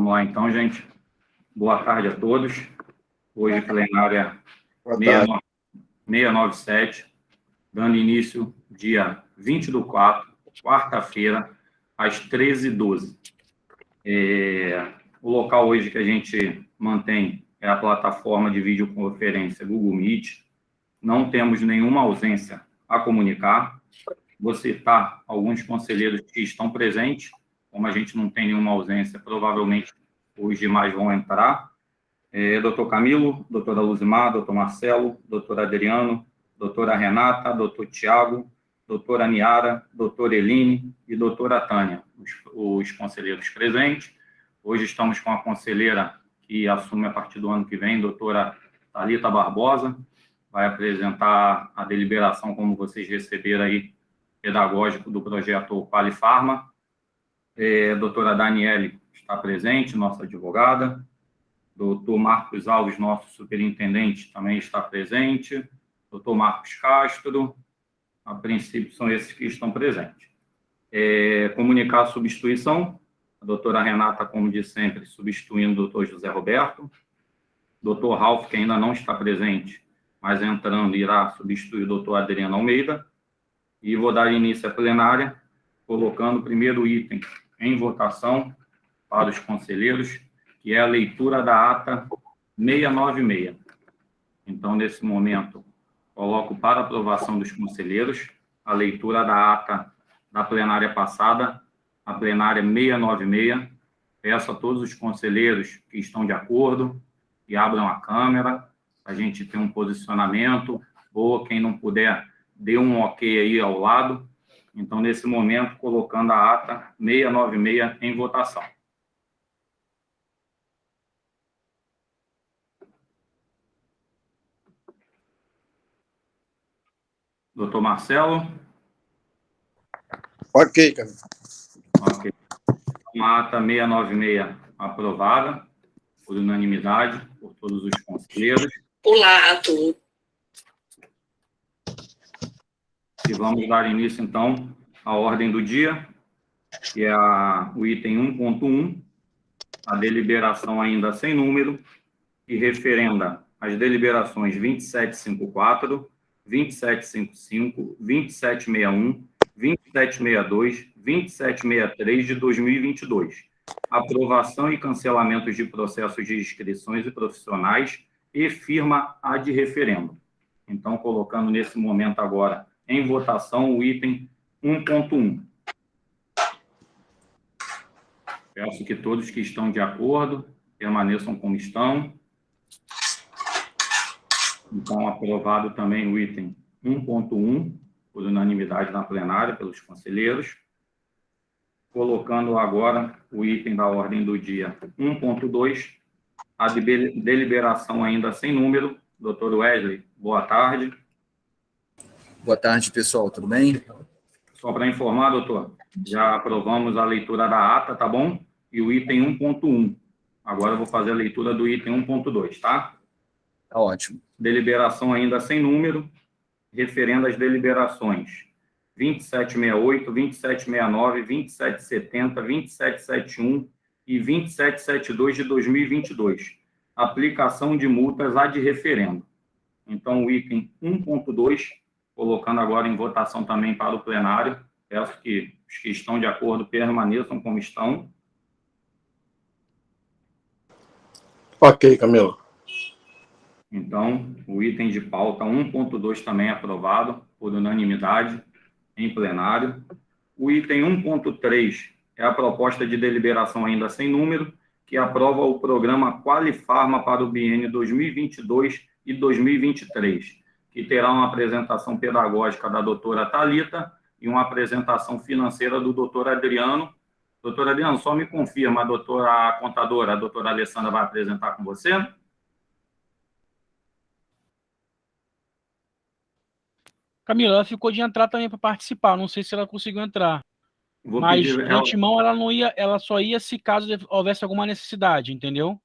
Vamos lá, então, gente. Boa tarde a todos. Hoje, plenária 697, dando início dia 20/4, quarta-feira, às 13h12. O local hoje que a gente mantém é a plataforma de videoconferência Google Meet. Não temos nenhuma ausência a comunicar. Vou citar alguns conselheiros que estão presentes. Como a gente não tem nenhuma ausência, provavelmente os demais vão entrar. Doutor Camilo, doutora Luzimar, doutor Marcelo, doutor Adriano, doutora Renata, doutor Tiago, doutora Niara, doutora Eline e doutora Tânia, os conselheiros presentes. Hoje estamos com a conselheira que assume a partir do ano que vem, doutora Thalita Barbosa, vai apresentar a deliberação, como vocês receberam aí, pedagógico do projeto Qualifarma. Doutora Daniele está presente, nossa advogada. Doutor Marcos Alves, nosso superintendente, também está presente. Doutor Marcos Castro. A princípio, são esses que estão presentes. Comunicar a substituição. A doutora Renata, como de sempre, substituindo o doutor José Roberto. Doutor Ralf, que ainda não está presente, mas entrando, irá substituir o doutor Adriano Almeida. E vou dar início à plenária, colocando o primeiro item em votação para os conselheiros, que é a leitura da ata 696. Então, nesse momento, coloco para aprovação dos conselheiros a leitura da ata da plenária passada, a plenária 696. Peço a todos os conselheiros que estão de acordo que abram a câmera, a gente tem um posicionamento, ou quem não puder, dê um ok aí ao lado. Então, nesse momento, colocando a ata 696 em votação. Doutor Marcelo? Ok, cara. Ok. Uma ata 696 aprovada, por unanimidade, por todos os conselheiros. Olá a todos. E vamos dar início, então, à ordem do dia, que é o item 1.1, a deliberação ainda sem número, que referenda as deliberações 2754, 2755, 2761, 2762, 2763 de 2022. Aprovação e cancelamento de processos de inscrições e profissionais e firma ad referendo. Então, colocando nesse momento agora em votação o item 1.1. Peço que todos que estão de acordo permaneçam como estão. Então, aprovado também o item 1.1, por unanimidade na plenária, pelos conselheiros. Colocando agora o item da ordem do dia 1.2, a deliberação ainda sem número. Doutor Wesley, boa tarde. Boa tarde, pessoal, tudo bem? Só para informar, doutor, já aprovamos a leitura da ata, tá bom? E o item 1.1. Agora eu vou fazer a leitura do item 1.2, tá? Tá ótimo. Deliberação ainda sem número, referendo às deliberações 2768, 2769, 2770, 2771 e 2772 de 2022. Aplicação de multas ad referendo. Então, o item 1.2, colocando agora em votação também para o plenário. Peço que os que estão de acordo permaneçam como estão. Ok, Camilo. Então, o item de pauta 1.2 também é aprovado por unanimidade em plenário. O item 1.3 é a proposta de deliberação ainda sem número, que aprova o programa Qualifarma para o biênio 2022 e 2023, que terá uma apresentação pedagógica da doutora Thalita e uma apresentação financeira do doutor Adriano. Doutor Adriano, só me confirma, a contadora, a doutora Alessandra, vai apresentar com você? Camila, ela ficou de entrar também para participar, não sei se ela conseguiu entrar. Mas, de antemão, ela só ia se caso houvesse alguma necessidade, entendeu?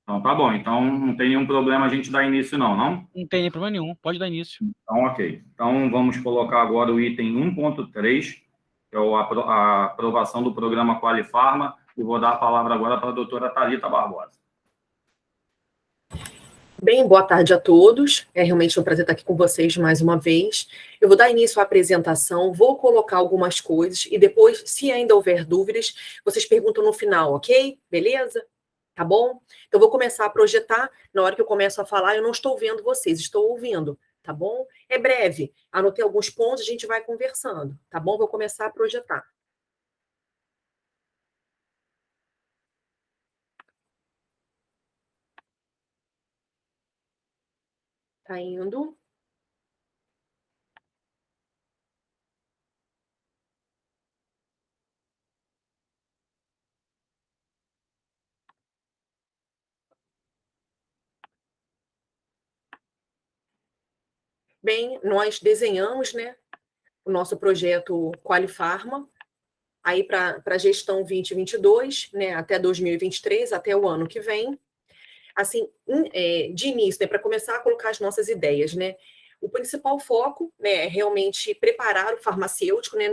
Então, tá bom. Então, não tem nenhum problema a gente dar início, não? Não tem problema nenhum, pode dar início. Então, ok. Então, vamos colocar agora o item 1.3, que é a aprovação do programa Qualifarma e vou dar a palavra agora para a doutora Thalita Barbosa. Bem, boa tarde a todos. É realmente um prazer estar aqui com vocês mais uma vez. Eu vou dar início à apresentação, vou colocar algumas coisas e depois, se ainda houver dúvidas, vocês perguntam no final, ok? Beleza? Tá bom? Então, vou começar a projetar. Na hora que eu começo a falar, eu não estou vendo vocês, estou ouvindo, tá bom? É breve. Anotei alguns pontos, a gente vai conversando, tá bom? Vou começar a projetar. Tá indo. Bem, nós desenhamos, né, o nosso projeto Qualifarma, aí para a gestão 2022, né, até 2023, até o ano que vem. Assim, de início, né, para começar a colocar as nossas ideias, né, o principal foco, né, é realmente preparar o farmacêutico, né,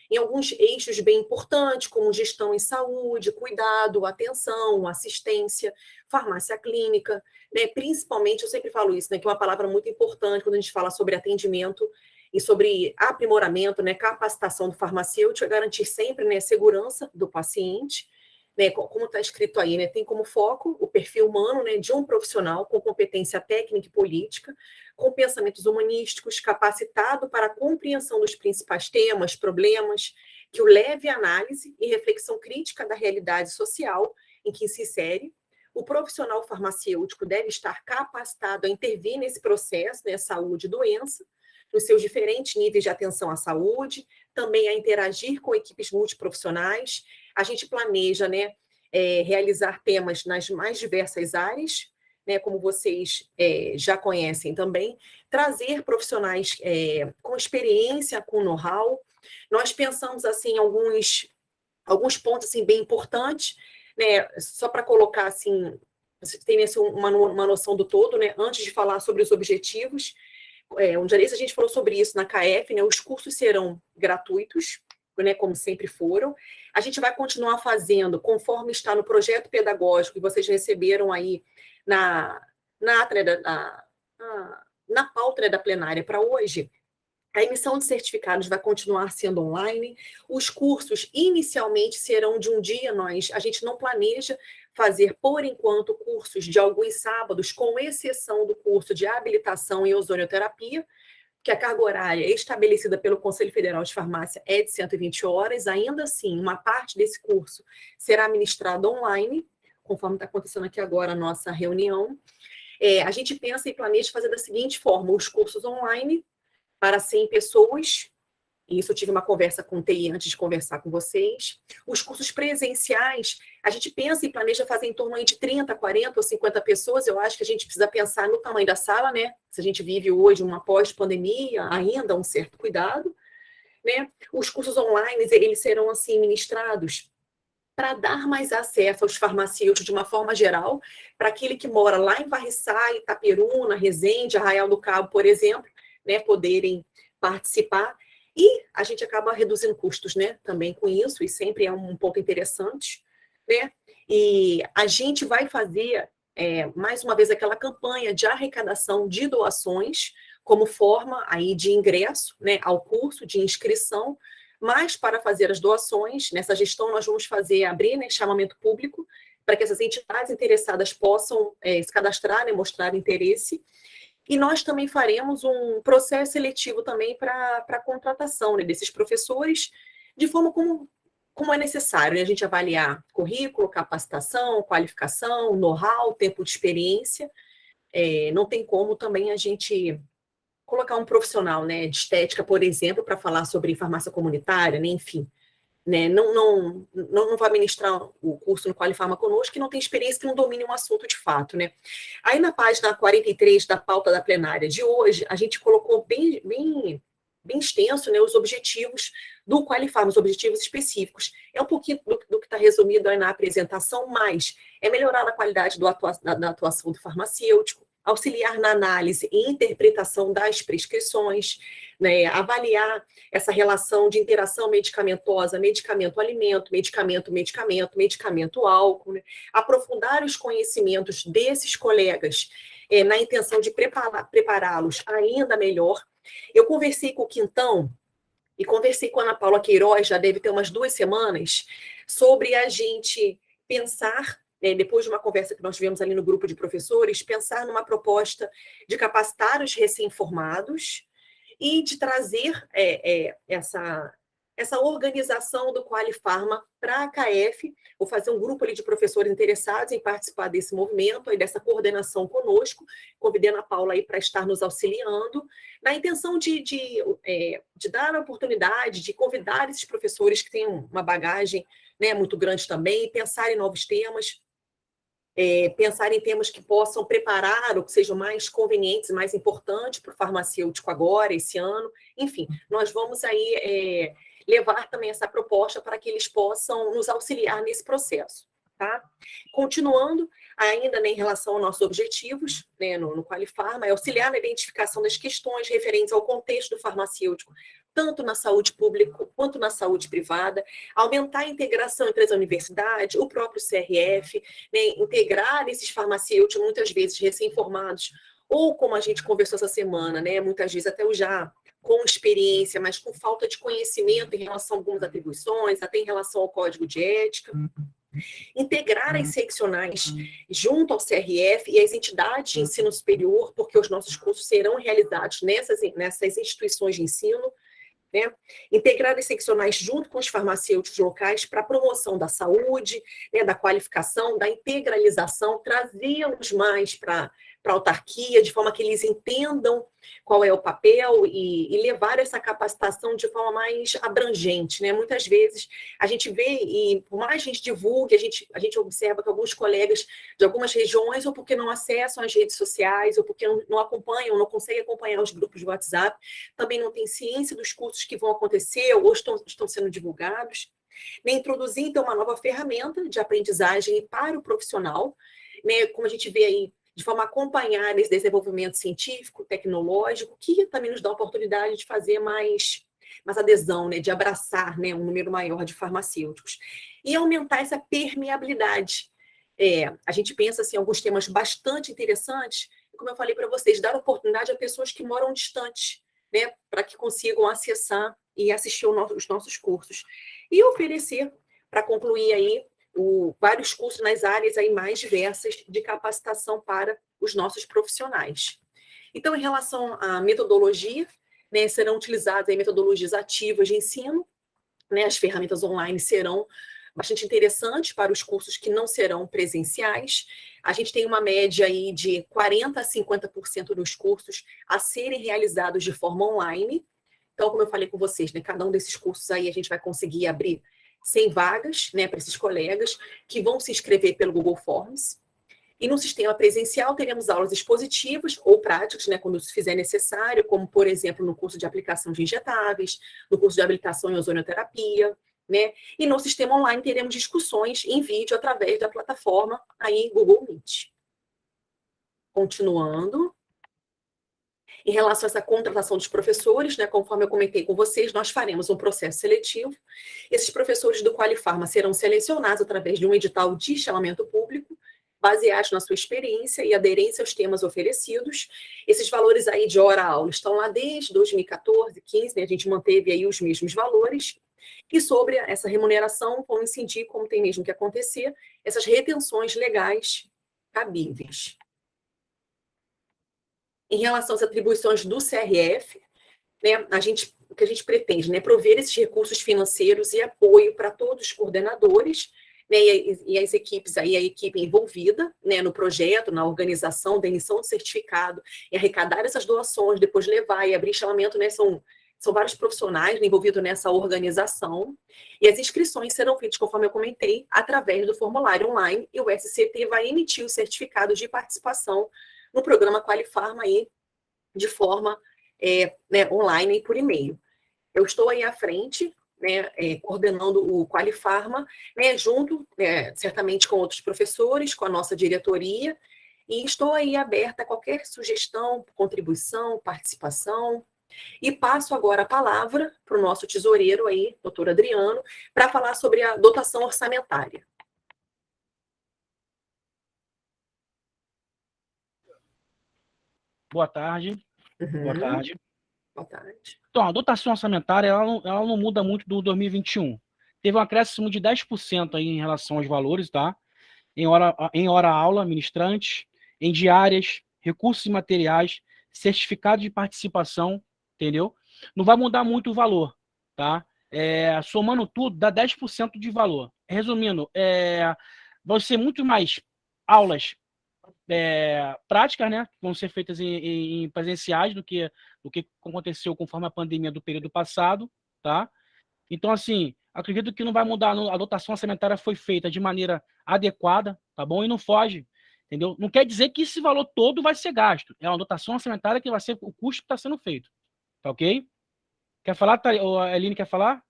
em alguns eixos bem importantes, como gestão em saúde, cuidado, atenção, assistência, farmácia clínica, né, principalmente, eu sempre falo isso, né, que é uma palavra muito importante quando a gente fala sobre atendimento e sobre aprimoramento, né, capacitação do farmacêutico, é garantir sempre, né, segurança do paciente, né, como está escrito aí, né, tem como foco o perfil humano, né, de um profissional com competência técnica e política, com pensamentos humanísticos, capacitado para a compreensão dos principais temas, problemas, que o leve à análise e reflexão crítica da realidade social em que se insere. O profissional farmacêutico deve estar capacitado a intervir nesse processo, né, saúde e doença, nos seus diferentes níveis de atenção à saúde, também a interagir com equipes multiprofissionais. A gente planeja, né, realizar temas nas mais diversas áreas, né, como vocês já conhecem também, trazer profissionais com experiência, com know-how. Nós pensamos assim alguns pontos assim bem importantes, né, só para colocar assim, vocês terem assim, uma noção do todo, né, antes de falar sobre os objetivos. Um dia desse a gente falou sobre isso na KF, né, os cursos serão gratuitos, né, como sempre foram. A gente vai continuar fazendo, conforme está no projeto pedagógico, que vocês receberam aí na pauta, né, da plenária para hoje. A emissão de certificados vai continuar sendo online. Os cursos inicialmente serão de um dia. A gente não planeja fazer, por enquanto, cursos de alguns sábados, com exceção do curso de habilitação em ozonioterapia, que a carga horária estabelecida pelo Conselho Federal de Farmácia é de 120 horas. Ainda assim, uma parte desse curso será ministrada online, conforme está acontecendo aqui agora a nossa reunião. A gente pensa e planeja fazer da seguinte forma: os cursos online para 100 pessoas, e isso eu tive uma conversa com o TI antes de conversar com vocês. Os cursos presenciais, a gente pensa e planeja fazer em torno de 30, 40 ou 50 pessoas. Eu acho que a gente precisa pensar no tamanho da sala, né? Se a gente vive hoje uma pós-pandemia, ainda um certo cuidado, né? Os cursos online, eles serão assim ministrados para dar mais acesso aos farmacêuticos de uma forma geral, para aquele que mora lá em Varriçai, Itaperuna, Resende, Arraial do Cabo, por exemplo, né, poderem participar. E a gente acaba reduzindo custos, né, também com isso, e sempre é um ponto interessante, né? E a gente vai fazer, mais uma vez, aquela campanha de arrecadação de doações como forma aí de ingresso, né, ao curso, de inscrição, mas para fazer as doações, nessa gestão nós vamos abrir, né, chamamento público, para que essas entidades interessadas possam se cadastrar, né, mostrar interesse. E nós também faremos um processo seletivo também para a contratação, né, desses professores, de forma como é necessário, né, a gente avaliar currículo, capacitação, qualificação, know-how, tempo de experiência. Não tem como também a gente colocar um profissional, né, de estética, por exemplo, para falar sobre farmácia comunitária, né, enfim. Né, não vai ministrar o curso no Qualifarma conosco, que não tem experiência, que não domine um assunto de fato, né? Aí na página 43 da pauta da plenária de hoje, a gente colocou bem extenso, né, os objetivos do Qualifarma, os objetivos específicos. É um pouquinho do que está resumido aí na apresentação, mas é melhorar a qualidade da atuação do farmacêutico, auxiliar na análise e interpretação das prescrições, né, avaliar essa relação de interação medicamentosa, medicamento-alimento, medicamento-medicamento, medicamento-álcool, né, aprofundar os conhecimentos desses colegas na intenção de prepará-los ainda melhor. Eu conversei com o Quintão e conversei com a Ana Paula Queiroz, já deve ter umas 2 semanas, sobre a gente pensar, depois de uma conversa que nós tivemos ali no grupo de professores, pensar numa proposta de capacitar os recém-formados e de trazer essa organização do Qualifarma para a KF, ou fazer um grupo ali de professores interessados em participar desse movimento, aí dessa coordenação conosco. Convidei a Ana Paula aí para estar nos auxiliando, na intenção de dar a oportunidade de convidar esses professores que têm uma bagagem, né, muito grande também, pensar em novos temas, pensar em temas que possam preparar ou que sejam mais convenientes, mais importantes para o farmacêutico agora, esse ano. Enfim, nós vamos aí levar também essa proposta para que eles possam nos auxiliar nesse processo. Tá? Continuando, ainda em relação aos nossos objetivos, né, no Qualifarma, é auxiliar na identificação das questões referentes ao contexto do farmacêutico, tanto na saúde pública quanto na saúde privada, aumentar a integração entre as universidades, o próprio CRF, né, integrar esses farmacêuticos, muitas vezes recém-formados, ou como a gente conversou essa semana, né, muitas vezes até o já com experiência, mas com falta de conhecimento em relação a algumas atribuições, até em relação ao código de ética. Integrar as seccionais junto ao CRF e as entidades de ensino superior, porque os nossos cursos serão realizados nessas instituições de ensino, né? Integrar as seccionais junto com os farmacêuticos locais para a promoção da saúde, né, da qualificação, da integralização, trazê-los mais para a autarquia, de forma que eles entendam qual é o papel e levar essa capacitação de forma mais abrangente, né? Muitas vezes a gente vê, e por mais a gente divulgue, a gente observa que alguns colegas de algumas regiões, ou porque não acessam as redes sociais, ou porque não acompanham, não conseguem acompanhar os grupos de WhatsApp, também não têm ciência dos cursos que vão acontecer ou estão sendo divulgados. Nem introduzir, então, uma nova ferramenta de aprendizagem para o profissional, né? Como a gente vê aí, de forma a acompanhar esse desenvolvimento científico, tecnológico, que também nos dá a oportunidade de fazer mais adesão, né, de abraçar, né, um número maior de farmacêuticos. E aumentar essa permeabilidade. A gente pensa assim, em alguns temas bastante interessantes, como eu falei para vocês, dar oportunidade a pessoas que moram distantes, né, para que consigam acessar e assistir os nossos cursos. E oferecer, para concluir aí, vários cursos nas áreas aí mais diversas de capacitação para os nossos profissionais. Então, em relação à metodologia, né, serão utilizadas aí metodologias ativas de ensino, né, as ferramentas online serão bastante interessantes para os cursos que não serão presenciais. A gente tem uma média aí de 40% a 50% dos cursos a serem realizados de forma online. Então, como eu falei com vocês, né, cada um desses cursos aí a gente vai conseguir abrir 100 vagas, né, para esses colegas que vão se inscrever pelo Google Forms. E no sistema presencial teremos aulas expositivas ou práticas, né, quando se fizer necessário, como, por exemplo, no curso de aplicação de injetáveis, no curso de habilitação em ozonioterapia, né? E no sistema online teremos discussões em vídeo através da plataforma aí Google Meet. Continuando. Em relação a essa contratação dos professores, né, conforme eu comentei com vocês, nós faremos um processo seletivo. Esses professores do Qualifarma serão selecionados através de um edital de chamamento público, baseados na sua experiência e aderência aos temas oferecidos. Esses valores aí de hora-aula estão lá desde 2014, 15, né, a gente manteve aí os mesmos valores. E sobre essa remuneração, vão incidir, como tem mesmo que acontecer, essas retenções legais cabíveis. Em relação às atribuições do CRF, né, o que a gente pretende, né, prover esses recursos financeiros e apoio para todos os coordenadores, né, e as equipes, aí, a equipe envolvida, né, no projeto, na organização da emissão de certificado, e arrecadar essas doações, depois levar e abrir chamamento, né, são vários profissionais envolvidos nessa organização, e as inscrições serão feitas, conforme eu comentei, através do formulário online, e o SCT vai emitir o certificado de participação no programa Qualifarma aí, de forma né, online e por e-mail. Eu estou aí à frente, né, coordenando o Qualifarma, né, junto, certamente, com outros professores, com a nossa diretoria, E estou aí aberta a qualquer sugestão, contribuição, participação. E passo agora a palavra para o nosso tesoureiro aí, doutor Adriano, para falar sobre a dotação orçamentária. Boa tarde. Boa tarde. Boa tarde. Então, a dotação orçamentária ela não muda muito do 2021. Teve um acréscimo de 10% aí em relação aos valores, tá? Em hora-aula, ministrantes, em diárias, recursos e materiais, certificado de participação, entendeu? Não vai mudar muito o valor, tá? Somando tudo, dá 10% de valor. Resumindo, vão ser muito mais aulas práticas, né? Que vão ser feitas em presenciais do que aconteceu conforme a pandemia do período passado, tá? Então, assim, acredito que não vai mudar. A dotação orçamentária foi feita de maneira adequada, tá bom? E não foge, entendeu? Não quer dizer que esse valor todo vai ser gasto. É uma dotação orçamentária que vai ser o custo que está sendo feito, tá ok? Quer falar, a Eline quer falar?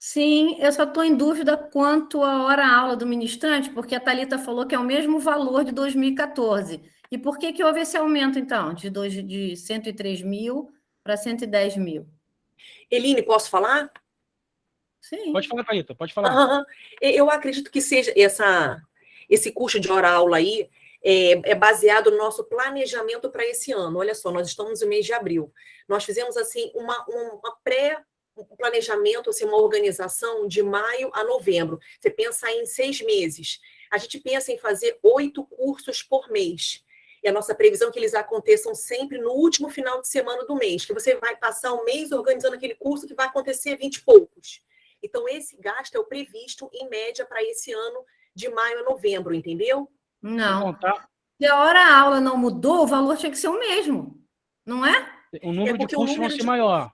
Sim, eu só estou em dúvida quanto à hora-aula do ministrante, porque a Thalita falou que é o mesmo valor de 2014. E por que houve esse aumento, então, de 103 mil para 110 mil? Eline, posso falar? Sim. Pode falar, Thalita, pode falar. Eu acredito que seja esse custo de hora-aula aí é baseado no nosso planejamento para esse ano. Olha só, nós estamos no mês de abril. Nós fizemos assim um planejamento, assim, uma organização de maio a novembro. Você pensa em 6 meses. A gente pensa em fazer 8 cursos por mês. E a nossa previsão é que eles aconteçam sempre no último final de semana do mês, que você vai passar um mês organizando aquele curso que vai acontecer 20 e poucos. Então, esse gasto é o previsto, em média, para esse ano, de maio a novembro, entendeu? Não. Se a hora-aula não mudou, o valor tinha que ser o mesmo, não é? O número de cursos vai ser maior.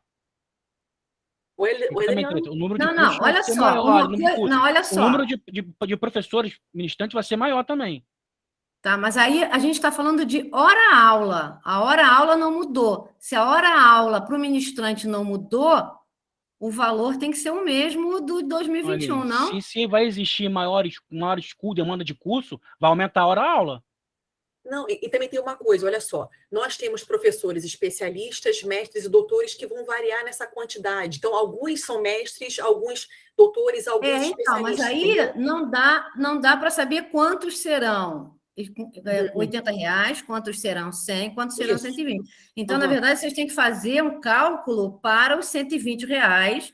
O número de cursos olha vai ser só, maior. olha só. O número de professores ministrantes vai ser maior também. Tá, mas aí a gente está falando de hora-aula. A hora-aula não mudou. Se a hora-aula para o ministrante não mudou, o valor tem que ser o mesmo do 2021, Olha, não? Se vai existir maior demanda de curso, vai aumentar a hora-aula. Não, e também tem uma coisa, olha só, nós temos professores especialistas, mestres e doutores que vão variar nessa quantidade. Então, alguns são mestres, alguns doutores, alguns especialistas. Mas aí não dá para saber quantos serão. R$80, quantos serão 100, quantos serão 120. Então, na verdade, vocês têm que fazer um cálculo para os R$120,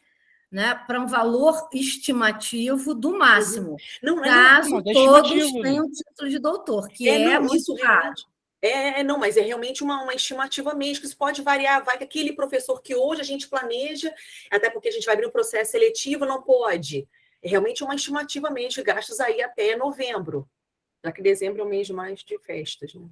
né, para um valor estimativo do máximo. Caso todos tenham título de doutor, que é muito raro. Não, mas é realmente uma estimativa mesmo, que isso pode variar, vai que aquele professor que hoje a gente planeja, até porque a gente vai abrir um processo seletivo, não pode. É realmente uma estimativa mesmo de gastos aí até novembro, já que dezembro é o mês mais de festas, né?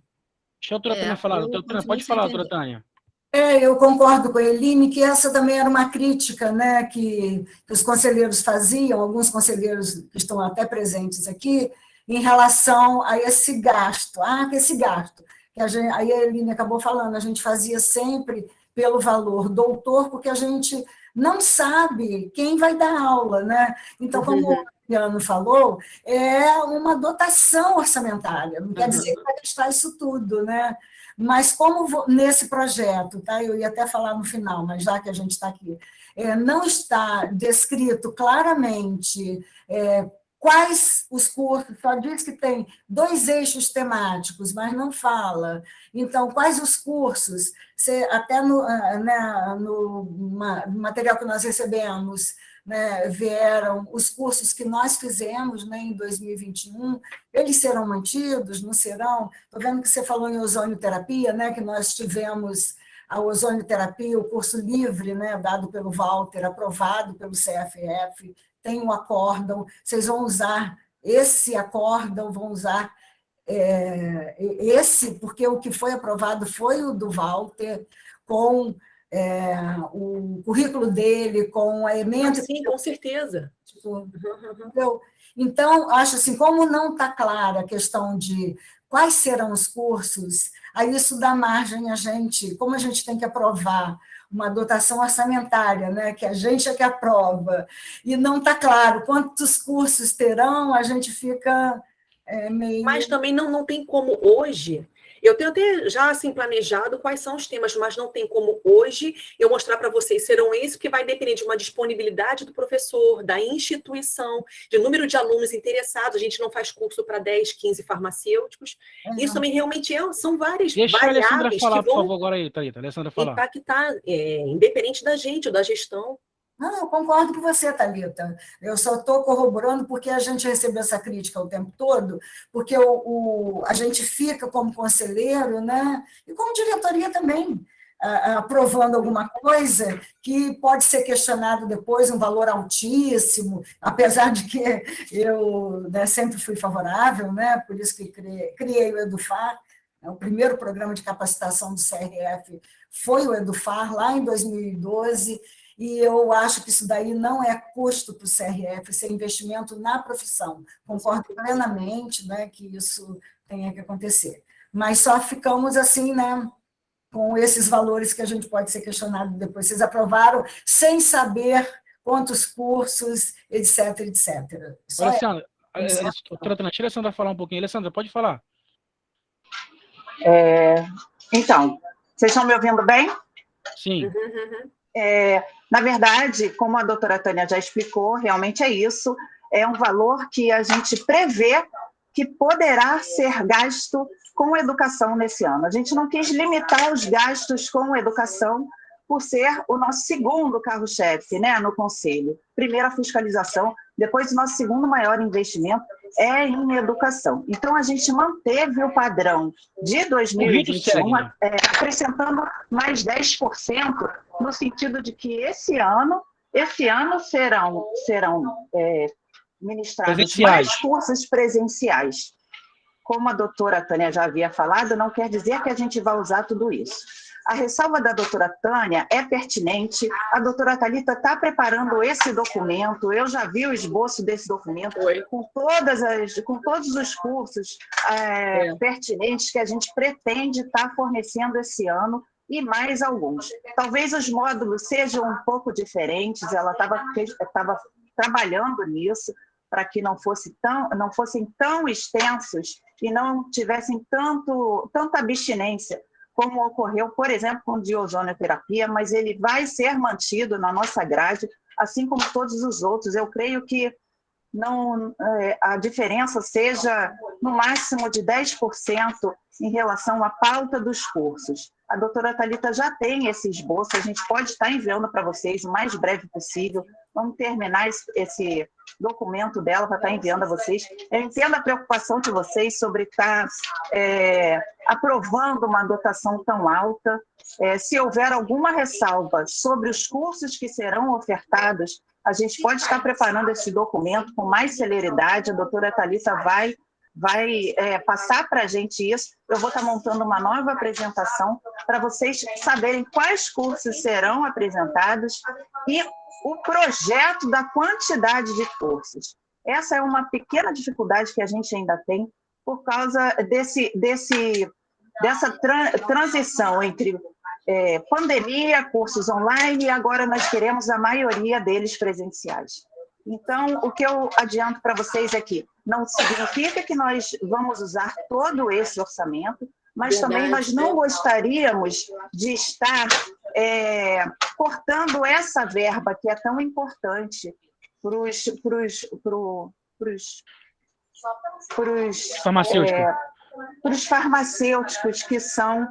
Deixa a doutora Tânia falar. Pode falar, doutora Tânia. Eu concordo com a Eline que essa também era uma crítica, né, que os conselheiros faziam, alguns conselheiros que estão até presentes aqui, em relação a esse gasto. Esse gasto. Aí a Eline acabou falando, a gente fazia sempre pelo valor doutor, porque a gente não sabe quem vai dar aula, né? Então, como o Adriano falou, é uma dotação orçamentária, não quer dizer que vai gastar isso tudo, né? Mas como nesse projeto, tá? Eu ia até falar no final, mas já que a gente está aqui, não está descrito claramente quais os cursos, só diz que tem 2 eixos temáticos, mas não fala. Então, quais os cursos? Até no material que nós recebemos, né, vieram os cursos que nós fizemos, né, em 2021, eles serão mantidos, não serão? Estou vendo que você falou em ozonioterapia, né, que nós tivemos a ozonioterapia, o curso livre, né, dado pelo Walter, aprovado pelo CFF, tem um acórdão, vocês vão usar esse acórdão, vão usar esse, porque o que foi aprovado foi o do Walter, com o currículo dele, com a emenda... Sim, com certeza. Então, acho assim, como não está clara a questão de quais serão os cursos, aí isso dá margem a gente, como a gente tem que aprovar uma dotação orçamentária, né, que a gente é que aprova, e não está claro quantos cursos terão, a gente fica é meio... Mas também não tem como hoje... Eu tenho até já assim planejado quais são os temas, mas não tem como hoje eu mostrar para vocês serão esses, porque vai depender de uma disponibilidade do professor, da instituição, de número de alunos interessados. A gente não faz curso para 10, 15 farmacêuticos. Isso também realmente são várias Deixa a Alessandra variáveis falar, que por vão favor, agora aí, Thalita. Alessandra falar. impactar, independente da gente ou da gestão. Não, eu concordo com você, Thalita. Eu só estou corroborando porque a gente recebeu essa crítica o tempo todo, porque a gente fica como conselheiro, né? E como diretoria também, aprovando alguma coisa que pode ser questionado depois, um valor altíssimo, apesar de que eu, né, sempre fui favorável, né? Por isso que criei o Edufar. O primeiro programa de capacitação do CRF foi o Edufar, lá em 2012, e eu acho que isso daí não é custo para o CRF, isso é investimento na profissão. Concordo plenamente, né, que isso tenha que acontecer. Mas só ficamos assim, né, com esses valores que a gente pode ser questionado depois. Vocês aprovaram sem saber quantos cursos, etc, etc. Alessandra, deixa a Alessandra falar um pouquinho. Alessandra, pode falar. Então, vocês estão me ouvindo bem? Sim. Na verdade, como a doutora Tânia já explicou, realmente é isso, é um valor que a gente prevê que poderá ser gasto com educação nesse ano. A gente não quis limitar os gastos com educação por ser o nosso segundo carro-chefe, né, no Conselho. Primeiro a fiscalização, depois o nosso segundo maior investimento é em educação. Então, a gente manteve o padrão de 2021, acrescentando mais 10%, no sentido de que esse ano serão ministrados mais cursos presenciais. Como a doutora Tânia já havia falado, não quer dizer que a gente vai usar tudo isso. A ressalva da doutora Tânia é pertinente, a doutora Thalita está preparando esse documento, eu já vi o esboço desse documento, com todos os cursos pertinentes que a gente pretende estar fornecendo esse ano, e mais alguns. Talvez os módulos sejam um pouco diferentes, ela estava trabalhando nisso, para que não fossem tão extensos e não tivessem tanta abstinência, como ocorreu, por exemplo, com diozonioterapia, mas ele vai ser mantido na nossa grade, assim como todos os outros. Eu creio que a diferença seja no máximo de 10% em relação à pauta dos cursos. A doutora Thalita já tem esse esboço, a gente pode estar enviando para vocês o mais breve possível. Vamos terminar esse documento dela para estar enviando a vocês. Eu entendo a preocupação de vocês sobre estar aprovando uma dotação tão alta. Se houver alguma ressalva sobre os cursos que serão ofertados, a gente pode estar preparando esse documento com mais celeridade. A doutora Thalita vai passar para a gente isso. Eu vou estar montando uma nova apresentação para vocês saberem quais cursos serão apresentados e o projeto da quantidade de cursos. Essa é uma pequena dificuldade que a gente ainda tem por causa dessa transição entre pandemia, cursos online, e agora nós queremos a maioria deles presenciais. Então, o que eu adianto para vocês é que não significa que nós vamos usar todo esse orçamento, mas também nós não gostaríamos de estar cortando essa verba que é tão importante para os farmacêuticos, que são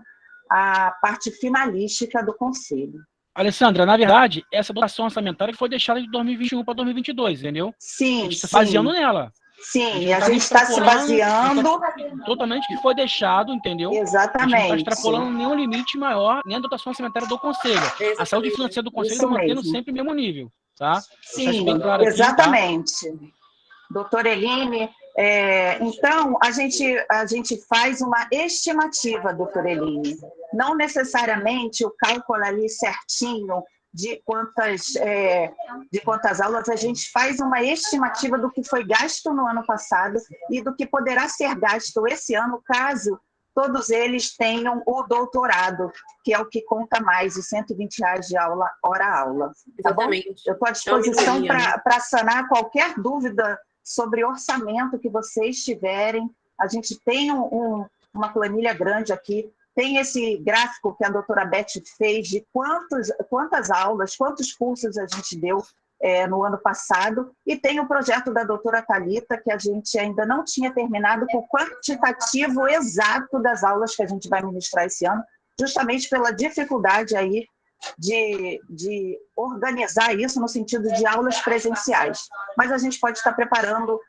a parte finalística do Conselho. Alessandra, na verdade, essa dotação orçamentária foi deixada de 2021 para 2022, entendeu? Sim, a gente está baseando nela. Sim, e a gente está se baseando... Totalmente que foi deixado, entendeu? Exatamente. A gente não está extrapolando nenhum limite maior, nem a dotação orçamentária do Conselho. A saúde financeira do Conselho mantendo sempre o mesmo nível, tá? Sim, exatamente. Aqui, tá? Doutora Eline, então, a gente faz uma estimativa, doutora Eline. Não necessariamente o cálculo ali certinho de quantas aulas, a gente faz uma estimativa do que foi gasto no ano passado e do que poderá ser gasto esse ano, caso todos eles tenham o doutorado, que é o que conta mais, os R$120 de hora-aula. Tá bom? Eu estou à disposição para sanar qualquer dúvida sobre orçamento que vocês tiverem. A gente tem uma planilha grande aqui, tem esse gráfico que a doutora Beth fez de quantas aulas, quantos cursos a gente deu no ano passado, e tem o projeto da doutora Thalita, que a gente ainda não tinha terminado, com o quantitativo exato das aulas que a gente vai ministrar esse ano, justamente pela dificuldade aí de organizar isso no sentido de aulas presenciais. Mas a gente pode estar preparando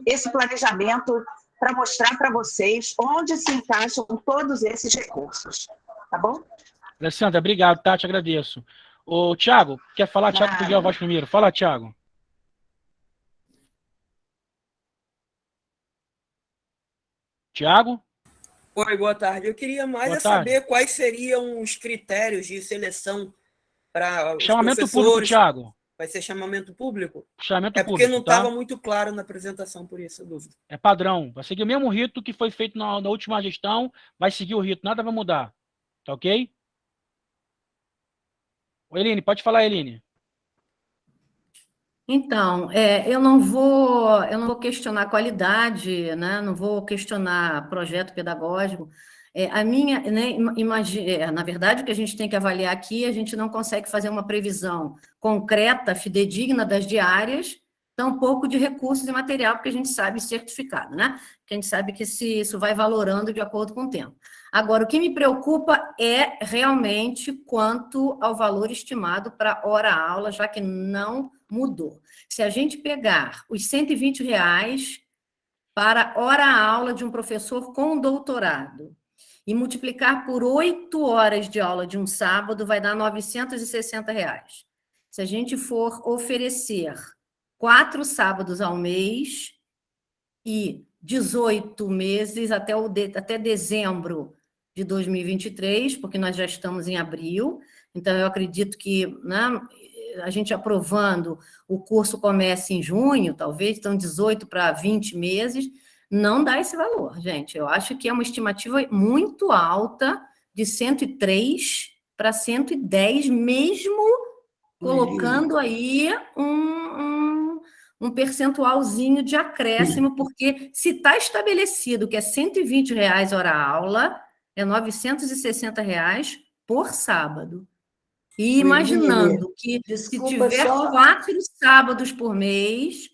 esse planejamento para mostrar para vocês onde se encaixam todos esses recursos. Tá bom? Alessandra, obrigado, tá? Te agradeço. Ô, Tiago, quer falar? Tiago pediu a voz primeiro. Fala, Tiago. Tiago? Oi, boa tarde. Eu queria mais saber quais seriam os critérios de seleção para os chamamento professores. Público, Tiago. Vai ser chamamento público? Chamamento público, porque não estava tá? muito claro na apresentação, por isso a dúvida. É padrão. Vai seguir o mesmo rito que foi feito na última gestão, vai seguir o rito, nada vai mudar. Tá ok? Ô, Eline, pode falar, Eline. Então, eu não vou questionar a qualidade, né? Não vou questionar projeto pedagógico. A minha, né, na verdade, o que a gente tem que avaliar aqui, a gente não consegue fazer uma previsão concreta, fidedigna das diárias, tampouco de recursos e material, porque a gente sabe certificado, né? Porque a gente sabe que isso vai valorando de acordo com o tempo. Agora, o que me preocupa é realmente quanto ao valor estimado para hora-aula, já que não mudou. Se a gente pegar os R$120 para hora-aula de um professor com doutorado e multiplicar por 8 horas de aula de um sábado, vai dar R$960. Se a gente for oferecer 4 sábados ao mês e 18 meses até dezembro de 2023, porque nós já estamos em abril, então eu acredito que, né, a gente aprovando, o curso começa em junho, talvez, então 18 para 20 meses, não dá esse valor, gente. Eu acho que é uma estimativa muito alta, de 103 para 110, mesmo colocando aí um percentualzinho de acréscimo, porque se está estabelecido que é R$120 hora-aula, é R$960 por sábado. E imaginando que se tiver 4 sábados por mês,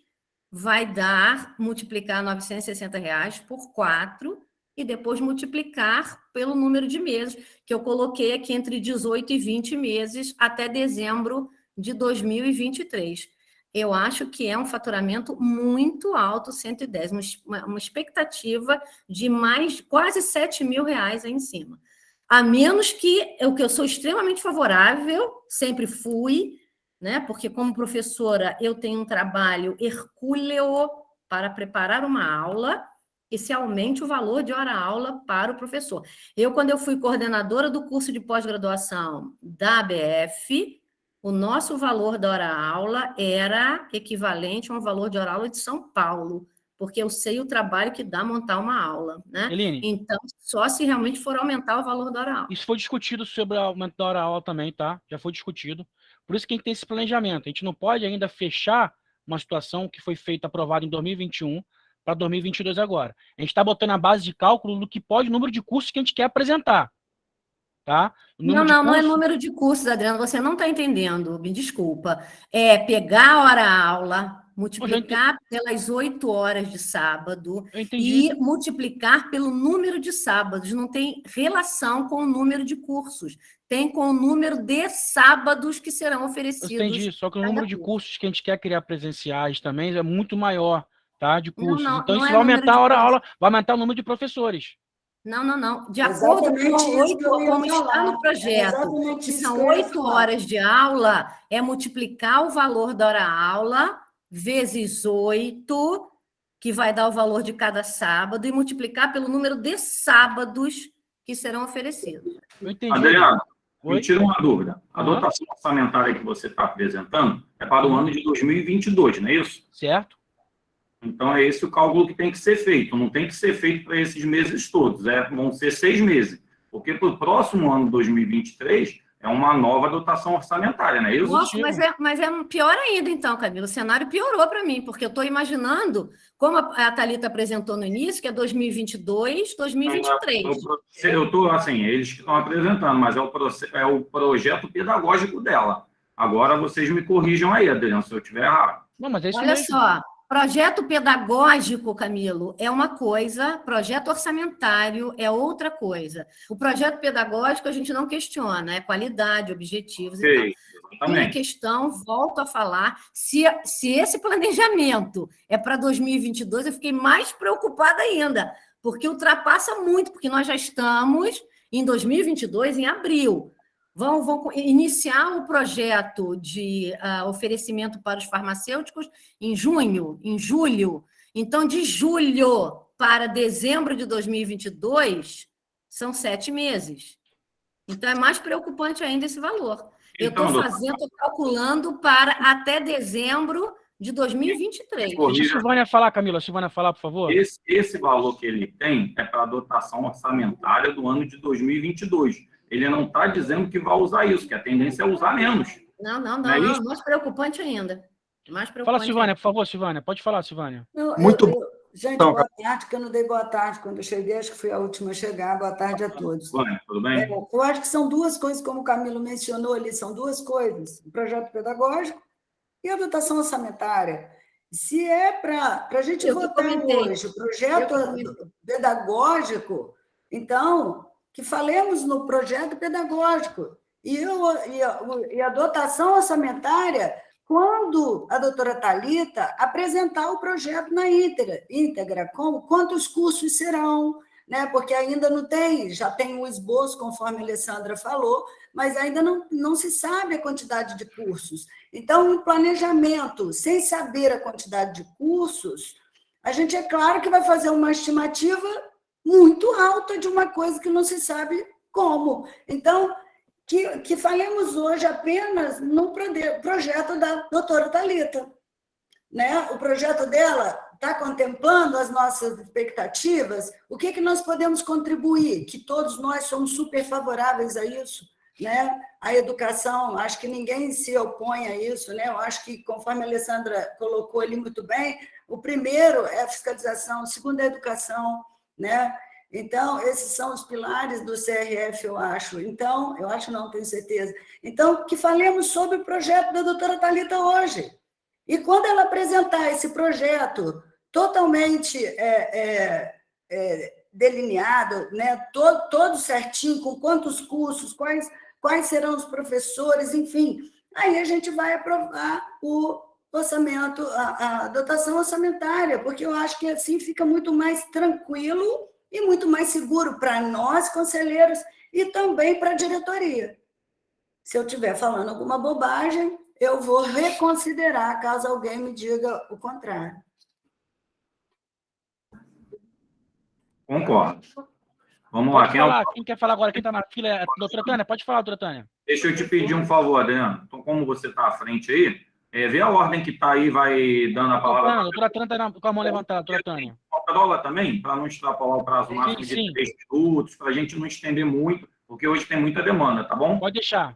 vai dar, multiplicar R$960 por 4 e depois multiplicar pelo número de meses, que eu coloquei aqui entre 18 e 20 meses até dezembro de 2023. Eu acho que é um faturamento muito alto, 110, uma expectativa de quase R$7.000 aí em cima. A menos que eu sou extremamente favorável, sempre fui, né? Porque como professora eu tenho um trabalho hercúleo para preparar uma aula e se aumente o valor de hora-aula para o professor. Quando eu fui coordenadora do curso de pós-graduação da ABF, o nosso valor da hora-aula era equivalente a um valor de hora-aula de São Paulo, porque eu sei o trabalho que dá montar uma aula, né? Eline, então, só se realmente for aumentar o valor da hora-aula. Isso foi discutido sobre o aumento da hora-aula também, tá? Já foi discutido. Por isso que a gente tem esse planejamento. A gente não pode ainda fechar uma situação que foi feita, aprovada em 2021 para 2022 agora. A gente está botando a base de cálculo do que pode, o número de cursos que a gente quer apresentar. Tá? Não é número de cursos, Adriano, você não está entendendo, me desculpa. É pegar a hora-aula, multiplicar pelas 8 horas de sábado e multiplicar pelo número de sábados. Não tem relação com o número de cursos, tem com o número de sábados que serão oferecidos. Eu entendi, só que o número de cursos que a gente quer criar presenciais também é muito maior, tá? De cursos. Então, isso vai aumentar a hora-aula, vai aumentar o número de professores. Não. De acordo com como está no projeto, que são 8 horas de aula, é multiplicar o valor da hora-aula vezes 8, que vai dar o valor de cada sábado, e multiplicar pelo número de sábados que serão oferecidos. Eu entendi. Adriano, me tira uma dúvida. A dotação orçamentária que você está apresentando é para o ano de 2022, não é isso? Certo. Então, é esse o cálculo que tem que ser feito. Não tem que ser feito para esses meses todos. Vão ser 6 meses. Porque para o próximo ano, 2023, é uma nova dotação orçamentária, não é isso? Nossa, mas é pior ainda, então, Camila. O cenário piorou para mim, porque eu estou imaginando, como a Thalita apresentou no início, que é 2022, 2023. Eu estou, assim, eles que estão apresentando, mas é o projeto pedagógico dela. Agora vocês me corrijam aí, Adriano, se eu estiver errado. Não, mas é isso Olha mesmo. só, projeto pedagógico, Camilo, é uma coisa, projeto orçamentário é outra coisa. O projeto pedagógico a gente não questiona, é qualidade, objetivos e tal. A minha questão, volto a falar, se esse planejamento é para 2022, eu fiquei mais preocupada ainda, porque ultrapassa muito, porque nós já estamos em 2022, em abril. Vão iniciar o projeto de oferecimento para os farmacêuticos em junho, em julho. Então, de julho para dezembro de 2022, são 7 meses. Então, é mais preocupante ainda esse valor. Eu estou calculando para até dezembro de 2023. Deixa a Silvânia falar, Camila. Silvânia falar, por favor. Esse valor que ele tem é para a dotação orçamentária do ano de 2022. Ele não está dizendo que vai usar isso, que a tendência é usar menos. Não, mais preocupante ainda. Fala, Silvânia, por favor, Silvânia. Pode falar, Silvânia. Gente, boa tarde, que eu não dei boa tarde quando eu cheguei, acho que fui a última a chegar. Boa tarde a todos. Silvânia, tudo bem? Eu acho que são duas coisas, como o Camilo mencionou ali, são duas coisas, o projeto pedagógico e a dotação orçamentária. Se é para a gente votar hoje o projeto pedagógico, então, que falemos no projeto pedagógico e a dotação orçamentária quando a doutora Thalita apresentar o projeto na íntegra, quantos cursos serão, né? Porque ainda não tem, já tem um esboço, conforme a Alessandra falou, mas ainda não se sabe a quantidade de cursos. Então, um planejamento sem saber a quantidade de cursos, a gente, é claro, que vai fazer uma estimativa muito alta de uma coisa que não se sabe como. Então, que falemos hoje apenas no projeto da doutora Thalita. Né? O projeto dela está contemplando as nossas expectativas, o que nós podemos contribuir, que todos nós somos super favoráveis a isso. Né? A educação, acho que ninguém se opõe a isso. Né? Eu acho que, conforme a Alessandra colocou ali muito bem, o primeiro é a fiscalização, o segundo é a educação, né? Então, esses são os pilares do CRF, eu acho. Então, eu acho não, tenho certeza. Então, que falemos sobre o projeto da doutora Thalita hoje. E quando ela apresentar esse projeto totalmente delineado, né, todo certinho, com quantos cursos, quais serão os professores, enfim, aí a gente vai aprovar o orçamento, a dotação orçamentária, porque eu acho que assim fica muito mais tranquilo e muito mais seguro para nós, conselheiros, e também para a diretoria. Se eu estiver falando alguma bobagem, eu vou reconsiderar, caso alguém me diga o contrário. Concordo. Vamos lá. Quem quer falar agora? Quem está na fila é a doutora Tânia. Pode falar, doutora Tânia. Deixa eu te pedir um favor, Adriano. Então, como você está à frente aí, vê a ordem que está aí, vai dando a palavra. A doutora Tânia está com a mão levantada, doutora Tânia. Dólar também, para não extrapolar o prazo máximo de 3 minutos, para a gente não estender muito, porque hoje tem muita demanda, tá bom? Pode deixar.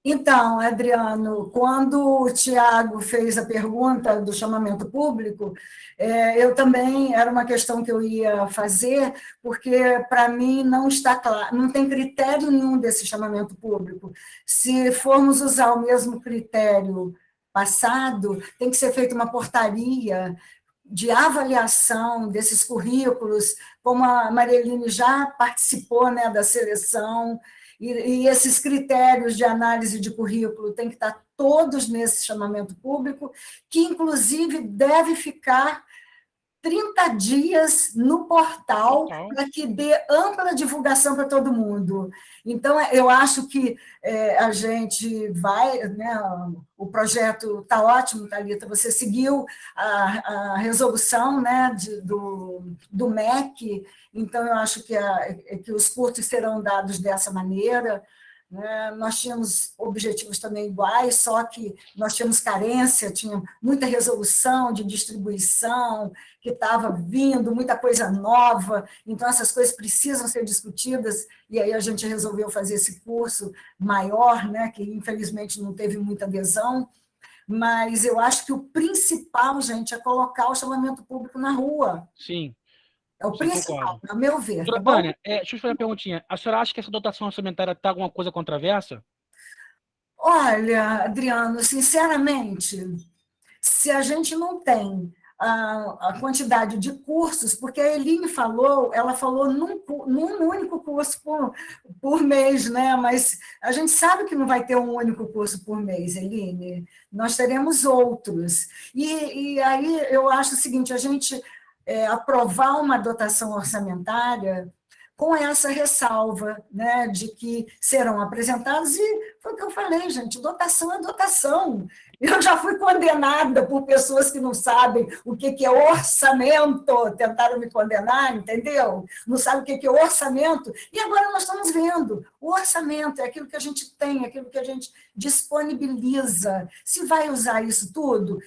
Então, Adriano, quando o Tiago fez a pergunta do chamamento público, eu também, era uma questão que eu ia fazer, porque, para mim, não está claro, não tem critério nenhum desse chamamento público. Se formos usar o mesmo critério passado, tem que ser feita uma portaria de avaliação desses currículos, como a Mareline já participou, né, da seleção, e esses critérios de análise de currículo têm que estar todos nesse chamamento público, que, inclusive, deve ficar 30 dias no portal para que dê ampla divulgação para todo mundo. Então, eu acho que a gente vai... Né, o projeto está ótimo, Thalita, você seguiu a resolução, né, do MEC, então eu acho que os cursos serão dados dessa maneira. né? Nós tínhamos objetivos também iguais, só que nós tínhamos carência, tinha muita resolução de distribuição que estava vindo, muita coisa nova, então essas coisas precisam ser discutidas, e aí a gente resolveu fazer esse curso maior, né, que infelizmente não teve muita adesão, mas eu acho que o principal, gente, é colocar o chamamento público na rua. Sim. É o principal, a meu ver. Doutora Tânia, deixa eu fazer uma perguntinha. A senhora acha que essa dotação orçamentária está alguma coisa controversa? Olha, Adriano, sinceramente, se a gente não tem a quantidade de cursos, porque a Eline falou, ela falou num único curso por mês, né? Mas a gente sabe que não vai ter um único curso por mês, Eline. Nós teremos outros. E aí eu acho o seguinte, a gente aprovar uma dotação orçamentária com essa ressalva, né, de que serão apresentados, e foi o que eu falei, gente, dotação é dotação. Eu já fui condenada por pessoas que não sabem o que é orçamento, tentaram me condenar, entendeu? Não sabem o que é orçamento, e agora nós estamos vendo, o orçamento é aquilo que a gente tem, aquilo que a gente disponibiliza. Se vai usar isso tudo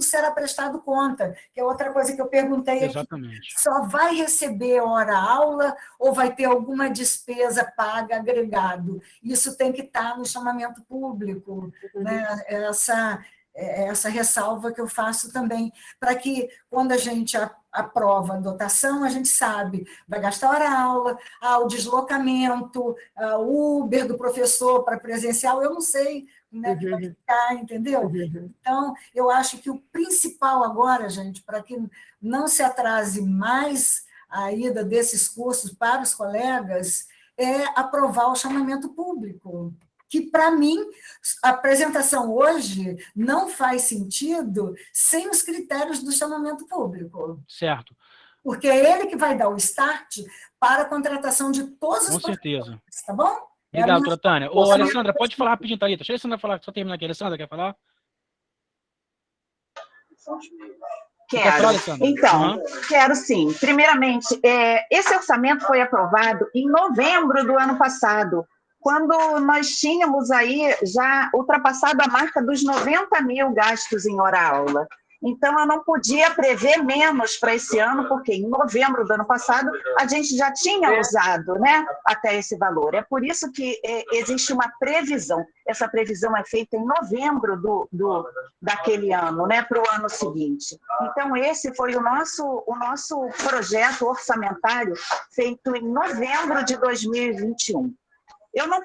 será prestado conta, que é outra coisa que eu perguntei aqui. Exatamente. Só vai receber hora-aula ou vai ter alguma despesa paga agregado? Isso tem que estar no chamamento público, né? Essa ressalva que eu faço também, para que, quando a gente aprova a dotação, a gente sabe, vai gastar hora-aula, o deslocamento, o Uber do professor para presencial, eu não sei, né, que vai ficar, entendeu? Então, eu acho que o principal agora, gente, para que não se atrase mais a ida desses cursos para os colegas, é aprovar o chamamento público, que, para mim, a apresentação hoje não faz sentido sem os critérios do chamamento público. Certo. Porque é ele que vai dar o start para a contratação de todos os professores. Com certeza. Tá bom? Obrigado, doutora Tânia. Ô, Alessandra, pode falar rapidinho, Thalita. Deixa a Alessandra falar, só terminar aqui. Alessandra, quer falar? Quero. Então, quero sim. Primeiramente, esse orçamento foi aprovado em novembro do ano passado, quando nós tínhamos aí já ultrapassado a marca dos 90 mil gastos em hora-aula. Então, eu não podia prever menos para esse ano, porque em novembro do ano passado a gente já tinha usado, né, até esse valor. É por isso que existe uma previsão. Essa previsão é feita em novembro daquele ano, né, para o ano seguinte. Então, esse foi o nosso projeto orçamentário feito em novembro de 2021. Eu não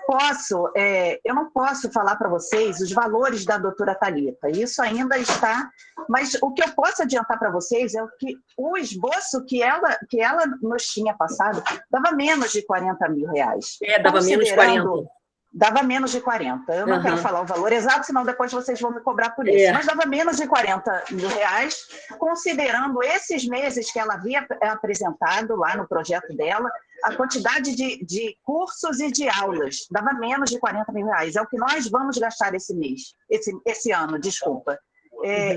posso falar para vocês os valores da doutora Thalita, isso ainda está, mas o que eu posso adiantar para vocês é que o esboço que ela nos tinha passado dava menos de 40 mil reais. Dava menos de 40. Dava menos de 40. Eu não quero falar o valor exato, senão depois vocês vão me cobrar por isso. Mas dava menos de 40 mil reais, considerando esses meses que ela havia apresentado lá no projeto dela, a quantidade de cursos e de aulas. Dava menos de 40 mil reais. É o que nós vamos gastar esse ano, desculpa.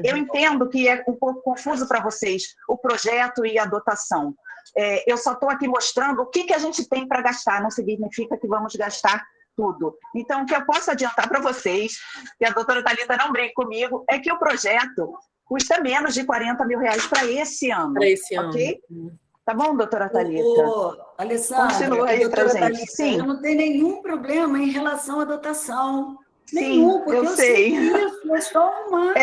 Eu entendo que é um pouco confuso para vocês o projeto e a dotação. Eu só estou aqui mostrando o que a gente tem para gastar, não significa que vamos gastar tudo. Então, o que eu posso adiantar para vocês, e a doutora Thalita não brinque comigo, é que o projeto custa menos de 40 mil reais para esse ano. Para esse ano. Ok? Tá bom, doutora Thalita? Alessandra, continua aí para gente. Thalita, sim. Eu não tenho nenhum problema em relação à dotação. Sim, nenhum, porque eu sei. Isso é só uma...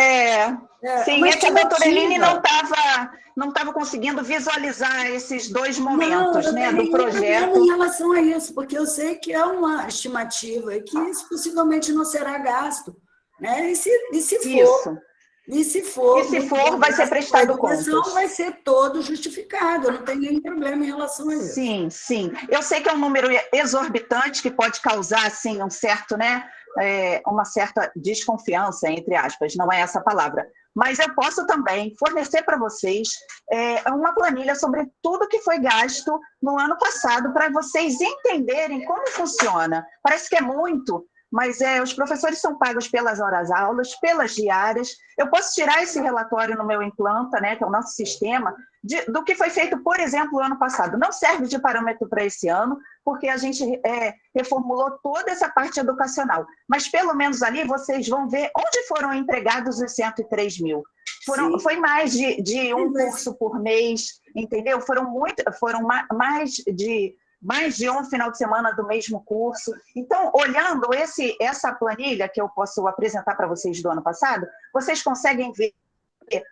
Sim, é que a doutora Eline não estava conseguindo visualizar esses dois momentos, do projeto. Em relação a isso, porque eu sei que é uma estimativa e que isso possivelmente não será gasto, né? E se for, vai ser prestado contas. Vai ser todo justificado, eu não tenho nenhum problema em relação a isso. Sim, sim. Eu sei que é um número exorbitante que pode causar, assim, uma certa desconfiança, entre aspas, não é essa a palavra. Mas eu posso também fornecer para vocês uma planilha sobre tudo que foi gasto no ano passado, para vocês entenderem como funciona. Parece que é muito, mas os professores são pagos pelas horas-aulas, pelas diárias. Eu posso tirar esse relatório no meu Implanta, né, que é o nosso sistema, do que foi feito, por exemplo, no ano passado. Não serve de parâmetro para esse ano, porque a gente reformulou toda essa parte educacional. Mas, pelo menos ali, vocês vão ver onde foram empregados os 103 mil. Foi mais de um curso por mês, entendeu? Foram mais de um final de semana do mesmo curso. Então, olhando essa planilha que eu posso apresentar para vocês do ano passado, vocês conseguem ver,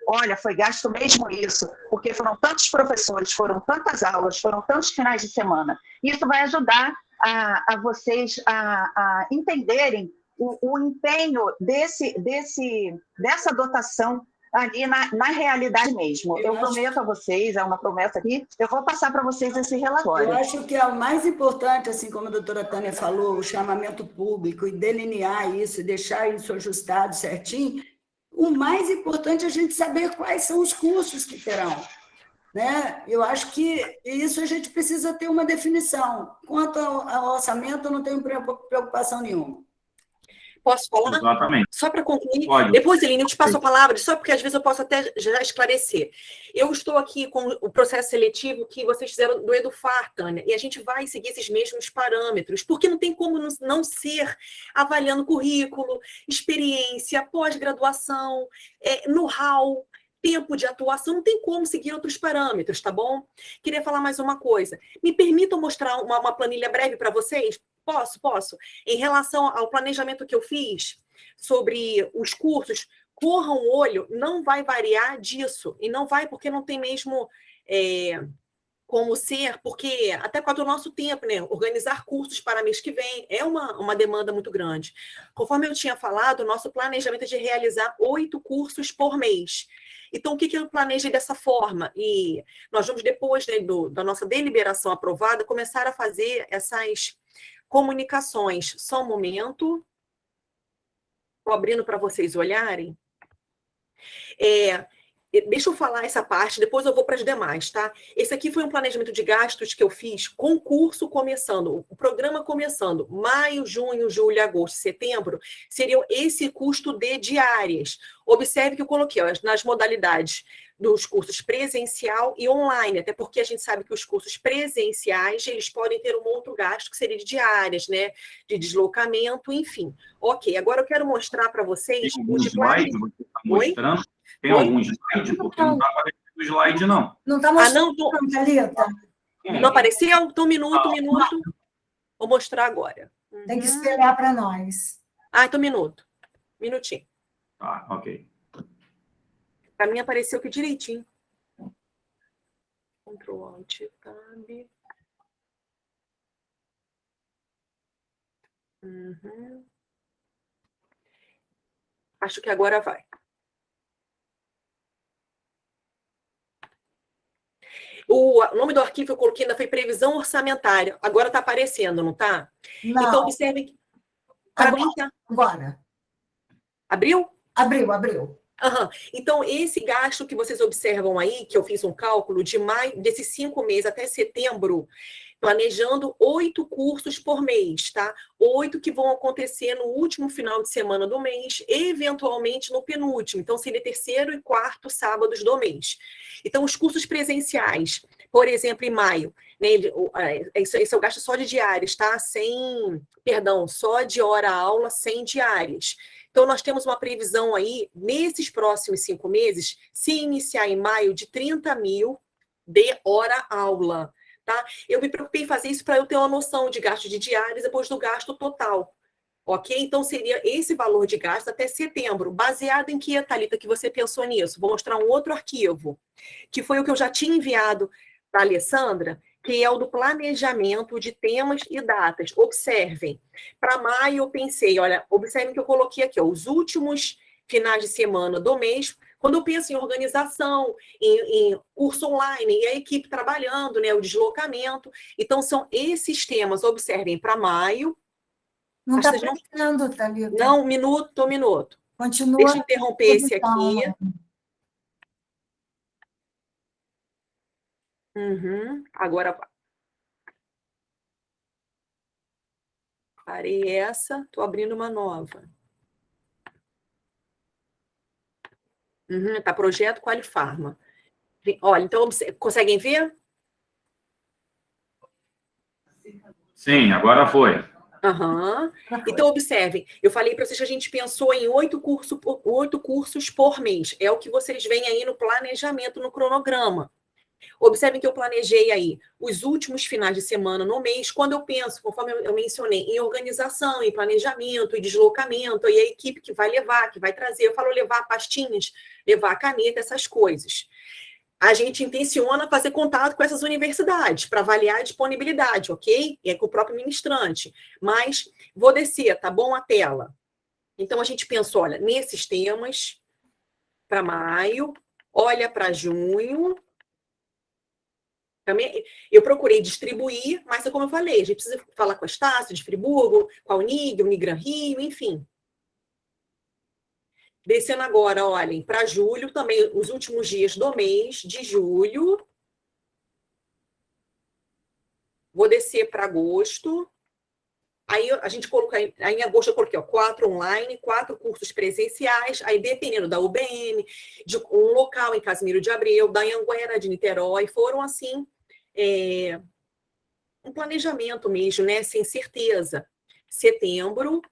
olha, foi gasto mesmo isso, porque foram tantos professores, foram tantas aulas, foram tantos finais de semana. Isso vai ajudar a vocês a entenderem o empenho dessa dotação ali na realidade mesmo. Eu prometo a vocês, é uma promessa aqui, eu vou passar para vocês esse relatório. Eu acho que é o mais importante, assim como a doutora Tânia falou, o chamamento público, e delinear isso, e deixar isso ajustado certinho. O mais importante é a gente saber quais são os cursos que terão. Né? Eu acho que isso a gente precisa ter uma definição. Quanto ao orçamento, eu não tenho preocupação nenhuma. Posso falar? Exatamente. Só para concluir. Pode. Depois, Eline, eu te passo a palavra, só porque às vezes eu posso até já esclarecer. Eu estou aqui com o processo seletivo que vocês fizeram do Edufar, Tânia, e a gente vai seguir esses mesmos parâmetros, porque não tem como não ser avaliando currículo, experiência, pós-graduação, know-how, tempo de atuação, não tem como seguir outros parâmetros, tá bom? Queria falar mais uma coisa. Me permitam mostrar uma planilha breve para vocês? Posso. Em relação ao planejamento que eu fiz sobre os cursos, corram o olho, não vai variar disso. E não vai porque não tem mesmo como ser, porque até por causa do nosso tempo, né? Organizar cursos para mês que vem é uma demanda muito grande. Conforme eu tinha falado, o nosso planejamento é de realizar 8 cursos por mês. Então, o que eu planejei dessa forma? E nós vamos, depois, né, da nossa deliberação aprovada, começar a fazer essas comunicações. Só um momento. Estou abrindo para vocês olharem. Deixa eu falar essa parte, depois eu vou para as demais, tá? Esse aqui foi um planejamento de gastos que eu fiz com o curso começando, o programa começando, maio, junho, julho, agosto, setembro, seria esse custo de diárias. Observe que eu coloquei nas modalidades dos cursos presencial e online, até porque a gente sabe que os cursos presenciais, eles podem ter um outro gasto que seria de diárias, né? De deslocamento, enfim. Ok, agora eu quero mostrar para vocês... Tem algum slide que você está mostrando? Tem algum slide? Porque não está aparecendo o slide, não. Não está mostrando, Thalita. Não apareceu? Então, um minuto. Vou mostrar agora. Tem que esperar para nós. Então, minutinho. Tá, ok. Para mim apareceu aqui direitinho. Ctrl Alt Tab. Acho que agora vai. O nome do arquivo que eu coloquei ainda foi previsão orçamentária. Agora está aparecendo, não está? Não. Então, observem que... Para mim, tá. Agora. Abriu? Abriu. Então, esse gasto que vocês observam aí, que eu fiz um cálculo de maio, desses 5 meses até setembro, planejando 8 cursos por mês, tá? 8 que vão acontecer no último final de semana do mês, eventualmente no penúltimo. Então, seria terceiro e quarto sábados do mês. Então, os cursos presenciais, por exemplo, em maio, né, esse é o gasto só de diárias, tá? Só de hora-aula, sem diárias. Então, nós temos uma previsão aí, nesses próximos 5 meses, se iniciar em maio, de 30 mil de hora-aula. Tá? Eu me preocupei em fazer isso para eu ter uma noção de gasto de diárias depois do gasto total. Ok? Então, seria esse valor de gasto até setembro. Baseado em que, Thalita, que você pensou nisso? Vou mostrar um outro arquivo, que foi o que eu já tinha enviado para a Alessandra, que é o do planejamento de temas e datas. Observem. Para maio, eu pensei, olha, observem que eu coloquei aqui, os últimos finais de semana do mês. Quando eu penso em organização, em curso online, e a equipe trabalhando, né, o deslocamento. Então, são esses temas, observem, para maio. Não está aparecendo, Thalita. Não, um minuto. Continua. Deixa eu interromper esse aqui. Agora vai. Parei essa, estou abrindo uma nova. Tá, projeto Qualifarma. Olha, então, conseguem ver? Sim, agora foi. Então, observem, eu falei para vocês que a gente pensou em 8 cursos por mês. É o que vocês veem aí no planejamento, no cronograma. Observem que eu planejei aí os últimos finais de semana no mês, quando eu penso, conforme eu mencionei, em organização, em planejamento, em deslocamento, e a equipe que vai levar, que vai trazer. Eu falo levar pastinhas, levar caneta, essas coisas. A gente intenciona fazer contato com essas universidades para avaliar a disponibilidade, ok? E é com o próprio ministrante. Mas vou descer, tá bom, a tela? Então, a gente pensou, olha, nesses temas, para maio, olha para junho. Também, eu procurei distribuir, mas como eu falei, a gente precisa falar com a Estácio de Friburgo, com a Unig, Unigran Rio, enfim. Descendo agora, olhem, para julho, também os últimos dias do mês de julho. Vou descer para agosto. Aí a gente colocou, aí em agosto eu coloquei 4 online, 4 cursos presenciais, aí dependendo da UBM, de um local em Casimiro de Abreu, da Anhanguera, de Niterói, foram assim, um planejamento mesmo, né, sem certeza. Setembro,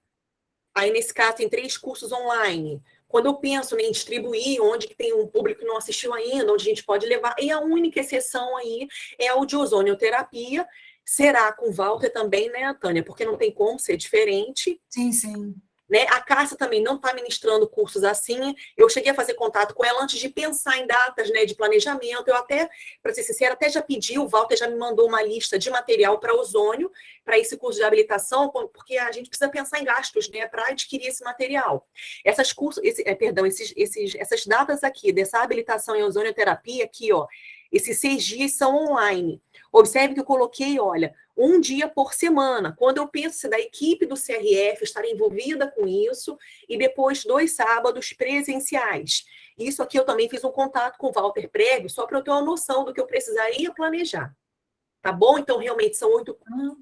aí nesse caso tem 3 cursos online. Quando eu penso em distribuir, onde que tem um público que não assistiu ainda, onde a gente pode levar, e a única exceção aí é o de ozonioterapia. Será com o Walter também, né, Tânia? Porque não tem como ser diferente. Sim, sim. Né? A Cássia também não está ministrando cursos assim. Eu cheguei a fazer contato com ela antes de pensar em datas, né, de planejamento. Eu até, para ser sincera, até já pedi, o Walter já me mandou uma lista de material para ozônio, para esse curso de habilitação, porque a gente precisa pensar em gastos, né, para adquirir esse material. Essas datas aqui, dessa habilitação em ozonioterapia, aqui, ó, esses 6 dias são online. Observe que eu coloquei, olha, 1 dia por semana. Quando eu penso da equipe do CRF estar envolvida com isso, e depois 2 sábados presenciais. Isso aqui eu também fiz um contato com o Walter prévio, só para eu ter uma noção do que eu precisaria planejar. Tá bom? Então, realmente, são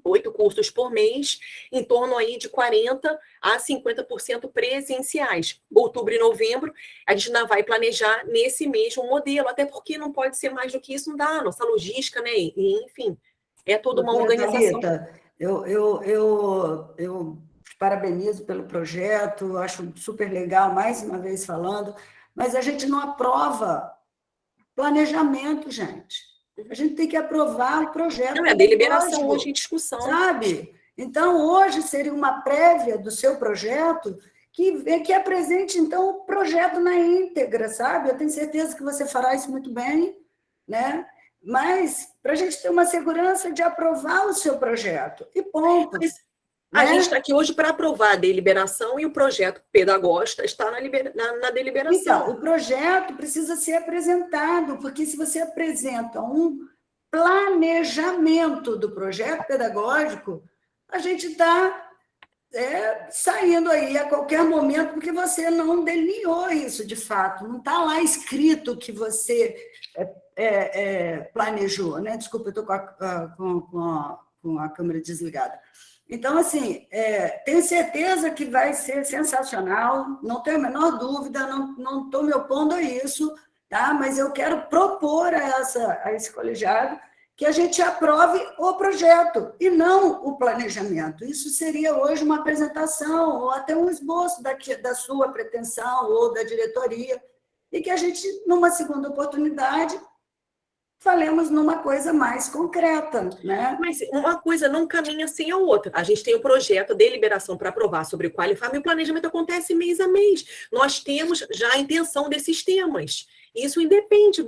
8 cursos por mês, em torno aí de 40% a 50% presenciais. Outubro e novembro, a gente ainda vai planejar nesse mesmo modelo, até porque não pode ser mais do que isso, não dá, nossa logística, né? E, enfim, é toda uma organização. Thalita, eu te parabenizo pelo projeto, acho super legal, mais uma vez falando, mas a gente não aprova planejamento, gente. A gente tem que aprovar o projeto. Não, é a deliberação hoje em discussão. Sabe? Então, hoje seria uma prévia do seu projeto que apresente, então, o projeto na íntegra, sabe? Eu tenho certeza que você fará isso muito bem, né? Mas, para a gente ter uma segurança de aprovar o seu projeto. E ponto. A gente está aqui hoje para aprovar a deliberação e o projeto pedagógico está na deliberação. Então, o projeto precisa ser apresentado, porque se você apresenta um planejamento do projeto pedagógico, a gente está saindo aí a qualquer momento, porque você não delineou isso de fato, não está lá escrito que você planejou, né? Desculpa, eu estou com a câmera desligada. Então, assim, tenho certeza que vai ser sensacional, não tenho a menor dúvida, não estou me opondo a isso, tá? Mas eu quero propor a esse colegiado que a gente aprove o projeto e não o planejamento. Isso seria hoje uma apresentação ou até um esboço da sua pretensão ou da diretoria, e que a gente, numa segunda oportunidade, falemos numa coisa mais concreta, né? Mas uma coisa não caminha sem a outra. A gente tem o projeto de deliberação para aprovar sobre o Qualifarma e o planejamento acontece mês a mês. Nós temos já a intenção desses temas. Isso independe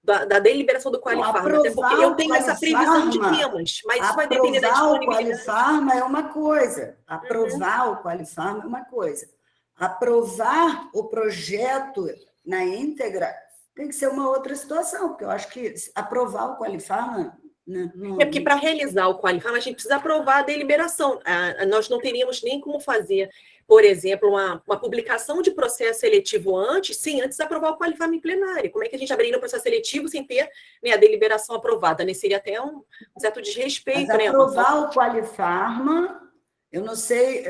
da deliberação do Qualifarma, até porque eu tenho essa previsão de temas, mas isso vai depender da disponibilidade. Aprovar o Qualifarma é uma coisa. Aprovar o Qualifarma é uma coisa. Aprovar o projeto na íntegra tem que ser uma outra situação, porque eu acho que aprovar o Qualifarma... É porque para realizar o Qualifarma, a gente precisa aprovar a deliberação. Nós não teríamos nem como fazer, por exemplo, uma publicação de processo seletivo sem antes aprovar o Qualifarma em plenário. Como é que a gente abriria um processo seletivo sem ter, né, a deliberação aprovada? Né? Seria até um certo desrespeito. Mas aprovar o Qualifarma Eu não sei,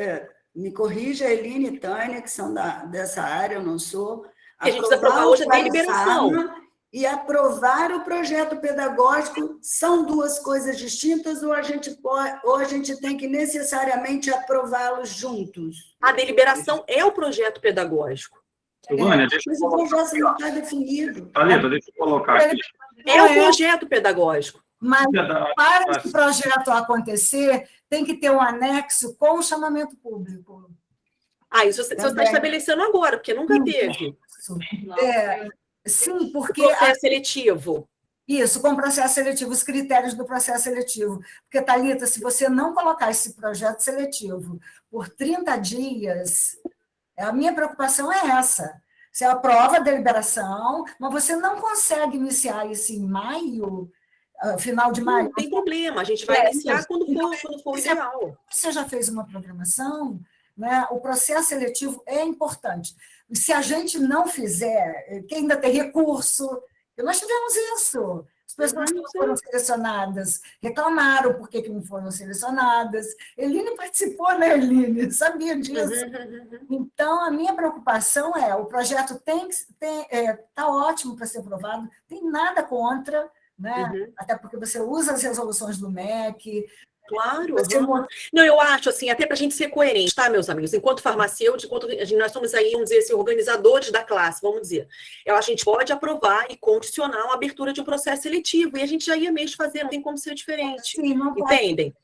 me corrija, Eline e Tânia, que são dessa área, eu não sou. A gente precisa aprovar hoje a deliberação. E aprovar o projeto pedagógico são duas coisas distintas ou a gente tem que necessariamente aprová-los juntos? A deliberação é o projeto pedagógico. Silvânia, deixa Mas eu o colocar projeto não está definido. Thalita, deixa eu colocar aqui. É o projeto pedagógico. Mas para esse projeto acontecer, tem que ter um anexo com o chamamento público. Isso você está estabelecendo agora, porque nunca teve. Sim, porque... Processo seletivo. Isso, com o processo seletivo, os critérios do processo seletivo. Porque, Thalita, se você não colocar esse projeto seletivo por 30 dias, a minha preocupação é essa. Você aprova a deliberação, mas você não consegue iniciar isso em maio, final de maio. Não tem problema, a gente vai iniciar quando for ideal. Você já fez uma programação, né? O processo seletivo é importante. Se a gente não fizer, que ainda tem recurso, nós tivemos isso. As pessoas que não foram selecionadas reclamaram por que não foram selecionadas. Eline participou, né, Eline? Sabia disso. Então, a minha preocupação o projeto está ótimo para ser aprovado, tem nada contra, né? Até porque você usa as resoluções do MEC. Claro. Não, eu acho, assim, até para a gente ser coerente, tá, meus amigos? Enquanto farmacêuticos, nós somos aí, vamos dizer assim, organizadores da classe, vamos dizer. Eu acho que a gente pode aprovar e condicionar uma abertura de um processo seletivo, e a gente já ia mesmo fazer, não tem como ser diferente. Sim, não entendem?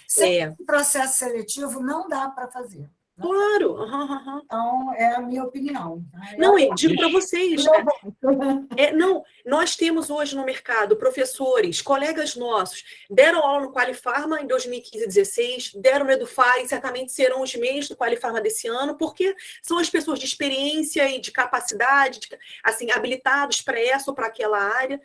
Sem processo seletivo não dá para fazer. Claro. Então, é a minha opinião. Não, eu digo para vocês. Nós temos hoje no mercado professores, colegas nossos, deram aula no Qualifarma em 2015 e 2016, deram no Edufar e certamente serão os mesmos do Qualifarma desse ano, porque são as pessoas de experiência e de capacidade, assim, habilitados para essa ou para aquela área.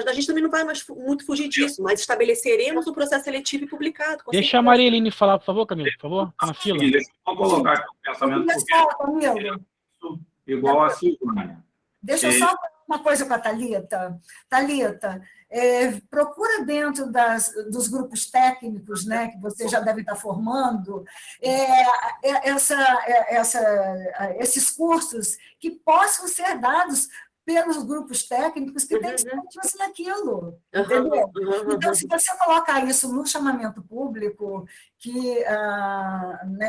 A gente também não vai mais muito fugir disso, mas estabeleceremos o processo seletivo e publicado. Deixa a Maria Eline falar, por favor, Camila, por favor, na fila. Vou colocar aqui o pensamento igual a Silvânia. Deixa eu só falar uma coisa com a Thalita. Thalita, procura dentro dos grupos técnicos, né, que você já deve estar formando, esses cursos que possam ser dados pelos grupos técnicos que têm experiência naquilo, entendeu? Então, se você colocar isso no chamamento público, que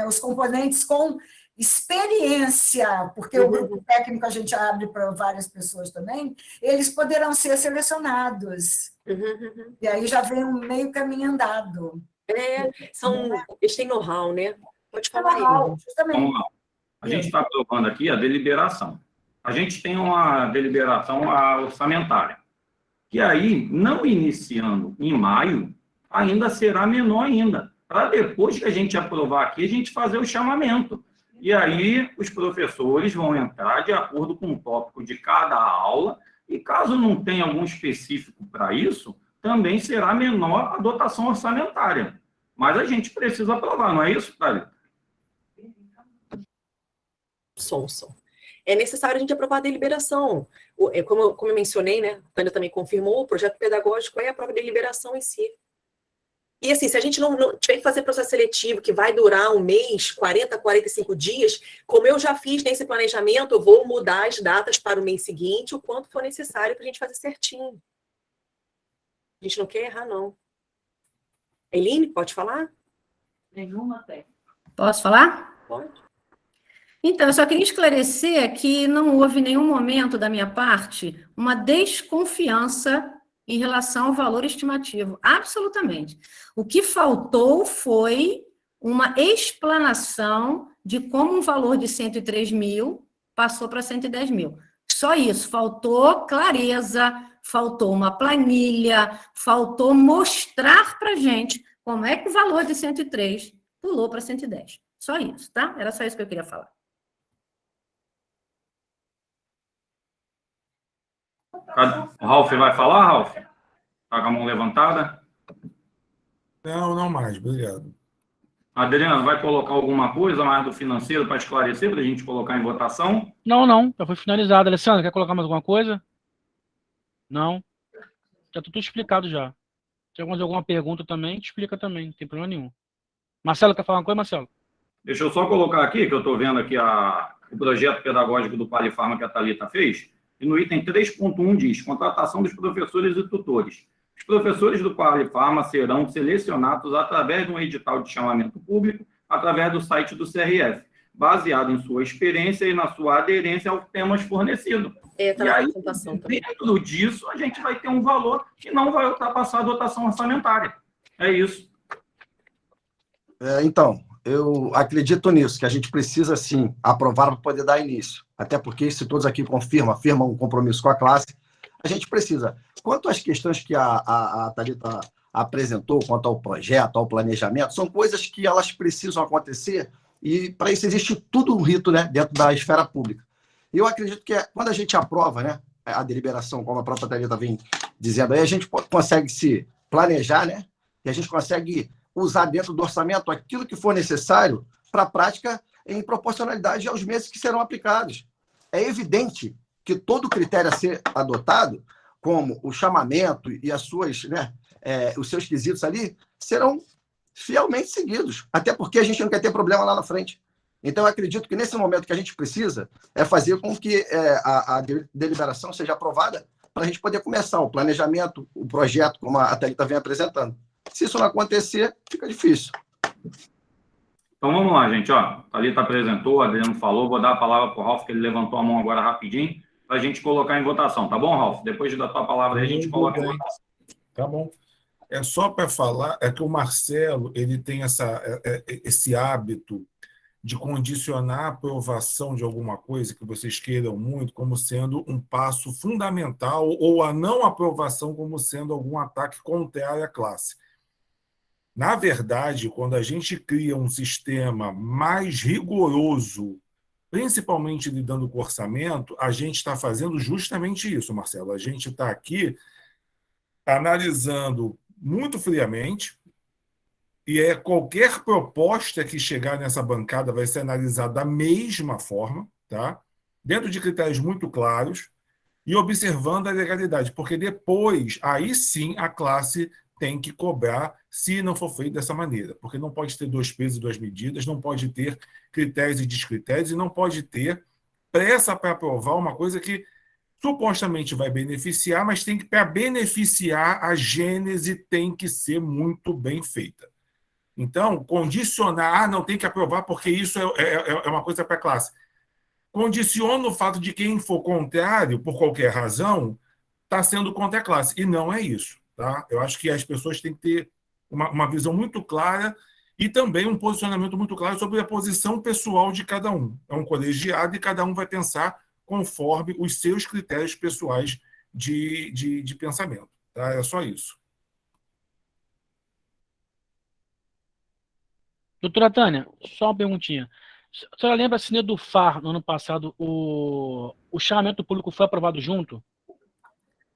os componentes com experiência, porque o grupo técnico a gente abre para várias pessoas também, eles poderão ser selecionados. E aí já vem um meio caminho andado. Eles têm know-how, né? Pode falar aí. Vamos lá. A gente está aprovando aqui a deliberação. A gente tem uma deliberação orçamentária, que aí, não iniciando em maio, ainda será menor ainda, para depois que a gente aprovar aqui, a gente fazer o chamamento. E aí, os professores vão entrar de acordo com o tópico de cada aula, e caso não tenha algum específico para isso, também será menor a dotação orçamentária. Mas a gente precisa aprovar, não é isso, Thalita? É necessário a gente aprovar a deliberação. Como eu mencionei, né, a Tânia também confirmou, o projeto pedagógico é a própria deliberação em si. E assim, se a gente não tiver que fazer processo seletivo, que vai durar um mês, 40, 45 dias, como eu já fiz nesse planejamento, eu vou mudar as datas para o mês seguinte, o quanto for necessário para a gente fazer certinho. A gente não quer errar, não. Eline, pode falar? Nenhuma tem. Posso falar? Pode. Então, eu só queria esclarecer que não houve nenhum momento da minha parte uma desconfiança em relação ao valor estimativo. Absolutamente. O que faltou foi uma explanação de como um valor de 103 mil passou para 110 mil. Só isso. Faltou clareza, faltou uma planilha, faltou mostrar para a gente como é que o valor de 103 pulou para 110. Só isso, tá? Era só isso que eu queria falar. O Ralf vai falar, Ralf? Está com a mão levantada? Não mais, obrigado. Adriano, vai colocar alguma coisa mais do financeiro para esclarecer, para a gente colocar em votação? Não, já foi finalizado. Alessandra, quer colocar mais alguma coisa? Não. Já está tudo explicado já. Se alguém tem alguma pergunta também, te explica também, não tem problema nenhum. Marcelo, quer falar uma coisa, Marcelo? Deixa eu só colocar aqui, que eu estou vendo aqui o projeto pedagógico do Palifarma que a Thalita fez, e no item 3.1 diz, contratação dos professores e tutores. Os professores do Palifarma serão selecionados através de um edital de chamamento público, através do site do CRF, baseado em sua experiência e na sua aderência aos temas fornecidos. Tá e na aí, apresentação também. dentro disso, a gente vai ter um valor que não vai ultrapassar a dotação orçamentária. É isso. Então, eu acredito nisso, que a gente precisa, sim, aprovar para poder dar início. Até porque, se todos aqui afirmam um compromisso com a classe, a gente precisa. Quanto às questões que a Thalita apresentou, quanto ao projeto, ao planejamento, são coisas que elas precisam acontecer e, para isso, existe tudo um rito, né, dentro da esfera pública. E eu acredito que quando a gente aprova, né, a deliberação, como a própria Thalita vem dizendo aí, a gente consegue se planejar, né, e a gente consegue usar dentro do orçamento aquilo que for necessário para a prática em proporcionalidade aos meses que serão aplicados. É evidente que todo critério a ser adotado, como o chamamento e as suas, né, os seus quesitos ali, serão fielmente seguidos, até porque a gente não quer ter problema lá na frente. Então, eu acredito que nesse momento que a gente precisa é fazer com que a deliberação seja aprovada para a gente poder começar o planejamento, o projeto, como a Thalita vem apresentando. Se isso não acontecer, fica difícil. Então, vamos lá, gente. A Thalita apresentou, o Adriano falou, vou dar a palavra para o Ralf, que ele levantou a mão agora rapidinho, para a gente colocar em votação. Tá bom, Ralf? Depois de dar a tua palavra, aí a gente coloca em votação. Tá bom. É só para falar, é que o Marcelo ele tem esse hábito de condicionar a aprovação de alguma coisa que vocês queiram muito como sendo um passo fundamental ou a não aprovação como sendo algum ataque contrário à classe. Na verdade, quando a gente cria um sistema mais rigoroso, principalmente lidando com orçamento, a gente está fazendo justamente isso, Marcelo. A gente está aqui analisando muito friamente, e qualquer proposta que chegar nessa bancada vai ser analisada da mesma forma, tá? Dentro de critérios muito claros, e observando a legalidade, porque depois, aí sim, a classe tem que cobrar se não for feito dessa maneira, porque não pode ter 2 pesos e 2 medidas, não pode ter critérios e descritérios, e não pode ter pressa para aprovar uma coisa que supostamente vai beneficiar, mas tem que, para beneficiar, a gênese tem que ser muito bem feita. Então, condicionar, não tem que aprovar porque isso é uma coisa para a classe. Condiciona o fato de quem for contrário, por qualquer razão, está sendo contra a classe. E não é isso. Tá? Eu acho que as pessoas têm que ter uma visão muito clara e também um posicionamento muito claro sobre a posição pessoal de cada um. É um colegiado e cada um vai pensar conforme os seus critérios pessoais de pensamento. Tá? É só isso. Doutora Tânia, só uma perguntinha. A senhora lembra, se do FAR, no ano passado, o chamamento público foi aprovado junto?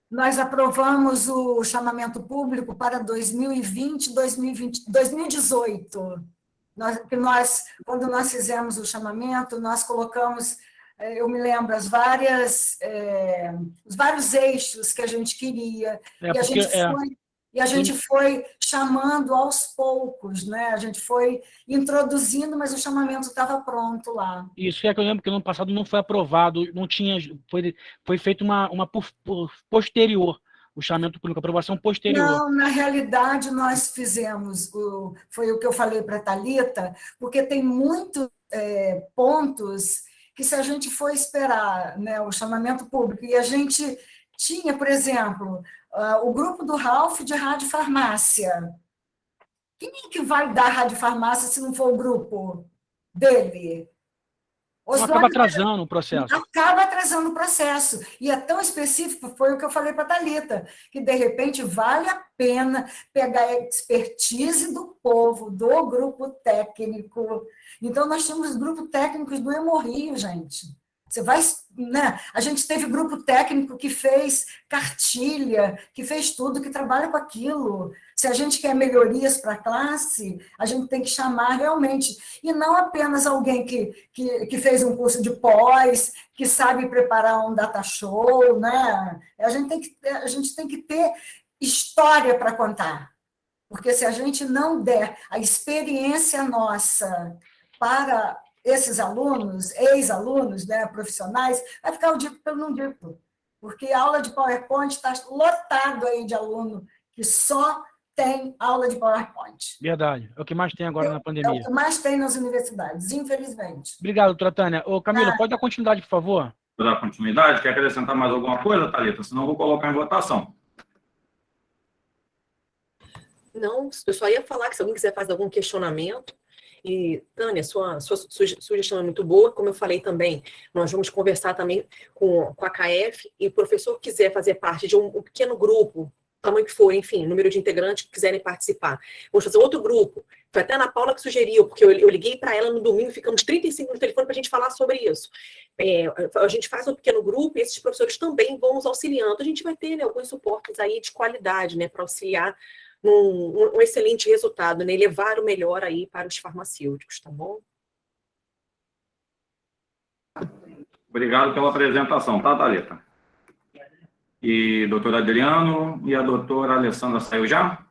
Nós aprovamos o chamamento público para 2020, 2018. Quando nós fizemos o chamamento, nós colocamos, eu me lembro, os vários eixos que a gente queria. E a gente foi chamando aos poucos, né? A gente foi introduzindo, mas o chamamento estava pronto lá. Isso que eu lembro que no ano passado não foi aprovado, não tinha, foi feito uma posterior, o chamamento público, aprovação posterior. Não, na realidade nós fizemos, foi o que eu falei para a Thalita, porque tem muitos pontos que se a gente for esperar, né, o chamamento público, e a gente tinha, por exemplo, o grupo do Ralf de radiofarmácia. Quem é que vai dar radiofarmácia se não for o grupo dele? Acaba atrasando o processo. Acaba atrasando o processo. E é tão específico, foi o que eu falei para a Thalita, que, de repente, vale a pena pegar a expertise do povo, do grupo técnico. Então, nós tínhamos grupo técnicos do Hemorrio, gente. Você vai, né? A gente teve grupo técnico que fez cartilha, que fez tudo, que trabalha com aquilo. Se a gente quer melhorias para a classe, a gente tem que chamar realmente. E não apenas alguém que fez um curso de pós, que sabe preparar um data show, né? A gente tem que ter história para contar. Porque se a gente não der a experiência nossa para esses alunos, ex-alunos, né, profissionais, vai ficar o dito pelo não dito. Porque a aula de PowerPoint está lotado aí de aluno que só tem aula de PowerPoint. Verdade. É o que mais tem agora na pandemia. É o que mais tem nas universidades, infelizmente. Obrigado, doutora Tânia. Ô, Camilo, pode dar continuidade, por favor? Vou dar continuidade. Quer acrescentar mais alguma coisa, Thalita? Senão eu vou colocar em votação. Não, eu só ia falar que se alguém quiser fazer algum questionamento, e, Tânia, sua sugestão é muito boa, como eu falei também, nós vamos conversar também com a KF, e o professor quiser fazer parte de um pequeno grupo, tamanho que for, enfim, número de integrantes que quiserem participar. Vamos fazer outro grupo. Foi até a Ana Paula que sugeriu, porque eu liguei para ela no domingo, ficamos 35 no telefone para a gente falar sobre isso. A gente faz um pequeno grupo e esses professores também vão nos auxiliando. A gente vai ter, né, alguns suportes aí de qualidade, né, para auxiliar um excelente resultado, né, e levar o melhor aí para os farmacêuticos, tá bom? Obrigado pela apresentação, tá, Thalita? E doutor Adriano e a doutora Alessandra saiu já?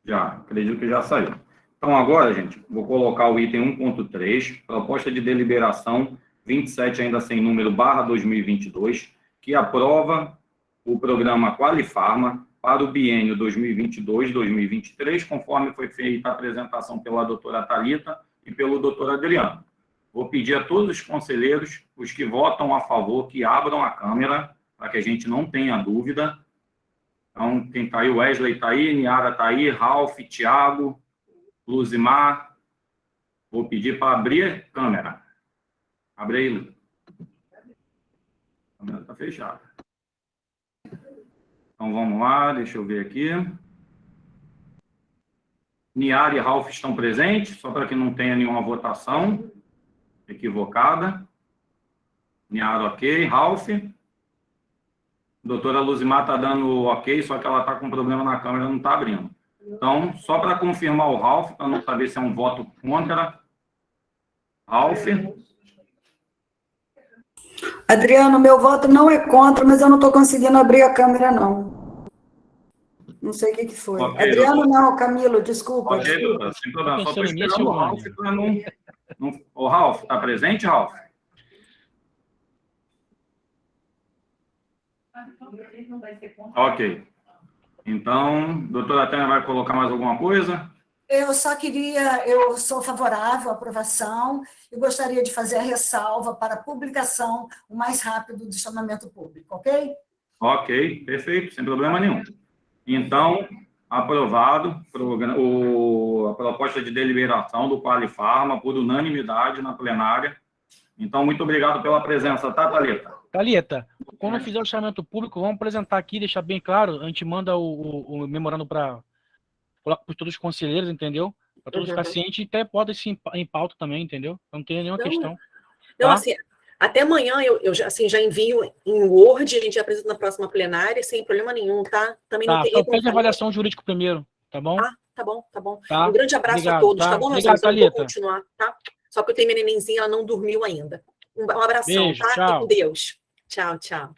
Já, acredito que já saiu. Então, agora, gente, vou colocar o item 1.3, proposta de deliberação 27, ainda sem número, /2022, que aprova o programa Qualifarma para o biênio 2022-2023, conforme foi feita a apresentação pela doutora Thalita e pelo doutor Adriano. Vou pedir a todos os conselheiros, os que votam a favor, que abram a câmera, para que a gente não tenha dúvida. Então, quem está aí, o Wesley está aí, Niara está aí, Ralf, Thiago, Luzimar. Vou pedir para abrir a câmera. Abre aí, Lu. A câmera está fechada. Então, vamos lá, deixa eu ver aqui. Niara e Ralf estão presentes, só para que não tenha nenhuma votação equivocada. Niara, ok. Ralf. Doutora Luzimar está dando ok, só que ela está com problema na câmera, não está abrindo. Então, só para confirmar o Ralf, para não saber se é um voto contra. Ralf. Adriano, meu voto não é contra, mas eu não estou conseguindo abrir a câmera, não. Não sei o que foi. Okay, Adriano, doutor. Não, Camilo, desculpa. Ok, doutor, sem problema. Só estou esperando o Ralf para não... O Ralf, está presente, Ralf? Ok. Então, doutora Tânia vai colocar mais alguma coisa? Eu sou favorável à aprovação e gostaria de fazer a ressalva para a publicação o mais rápido do chamamento público, ok? Ok, perfeito, sem problema nenhum. Então, aprovado a proposta de deliberação do Qualifarma por unanimidade na plenária. Então, muito obrigado pela presença, tá, Thalita? Thalita, quando fizer o chamamento público, vamos apresentar aqui, deixar bem claro, a gente manda o memorando para todos os conselheiros, entendeu? Para todos os pacientes, e até pode ser em pauta também, entendeu? Não tem nenhuma questão. Não, tá? assim, até amanhã eu já envio em Word, a gente apresenta na próxima plenária, sem problema nenhum, tá? Também não tem... Só pede a avaliação jurídica primeiro, tá bom? Ah, tá bom. Tá. Um grande abraço Obrigado, a todos, tá bom? Obrigado, Thalita. Vou continuar, tá? Só que eu tenho minha nenenzinha, ela não dormiu ainda. Um abração, beijo, tá? Tchau. E com Deus. Tchau, tchau.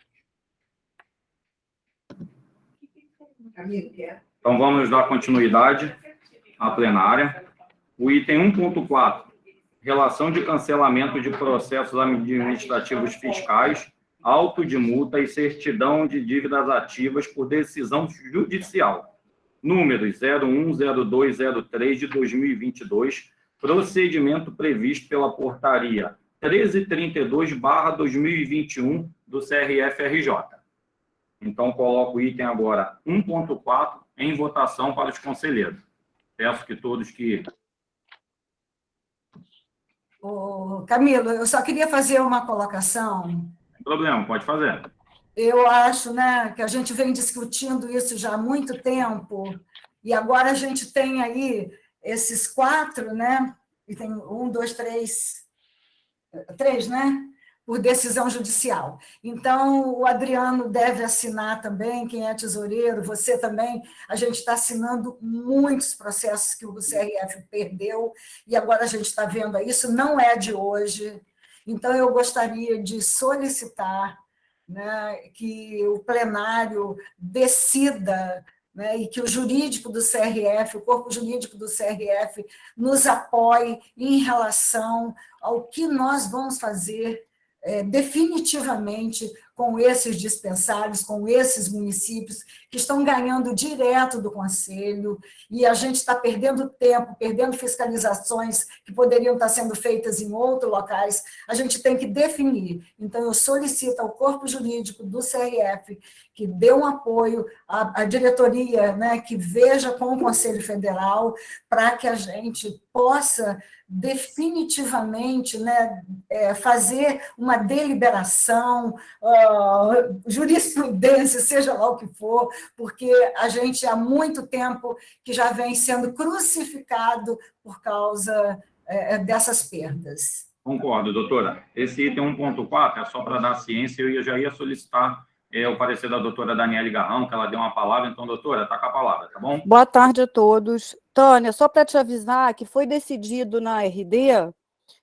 Então, vamos dar continuidade à plenária. O item 1.4, relação de cancelamento de processos administrativos fiscais, auto de multa e certidão de dívidas ativas por decisão judicial, números 01, 02, 03 de 2022, procedimento previsto pela portaria 1332/2021 do CRF-RJ. Então, coloco o item agora 1.4 em votação para os conselheiros. Peço que todos que... Camilo, eu só queria fazer uma colocação. Sem problema, pode fazer. Eu acho, né, que a gente vem discutindo isso já há muito tempo, e agora a gente tem aí esses 4, né? E tem 1, 2, 3, né? Por decisão judicial. Então, o Adriano deve assinar também, quem é tesoureiro, você também. A gente está assinando muitos processos que o CRF perdeu, e agora a gente está vendo isso, não é de hoje. Então, eu gostaria de solicitar, né, que o plenário decida, né, e que o jurídico do CRF, o corpo jurídico do CRF, nos apoie em relação ao que nós vamos fazer definitivamente com esses dispensários, com esses municípios que estão ganhando direto do Conselho, e a gente está perdendo tempo, perdendo fiscalizações que poderiam estar sendo feitas em outros locais. A gente tem que definir. Então, eu solicito ao corpo jurídico do CRF que dê um apoio à diretoria, né, que veja com o Conselho Federal, para que a gente possa definitivamente, né, fazer uma deliberação, jurisprudência, seja lá o que for, porque a gente há muito tempo que já vem sendo crucificado por causa dessas perdas. Concordo, doutora. Esse item 1.4 é só para dar ciência, eu já ia solicitar o parecer da doutora Daniele Garrão, que ela deu uma palavra, então, doutora, está com a palavra, tá bom? Boa tarde a todos. Tânia, só para te avisar que foi decidido na RD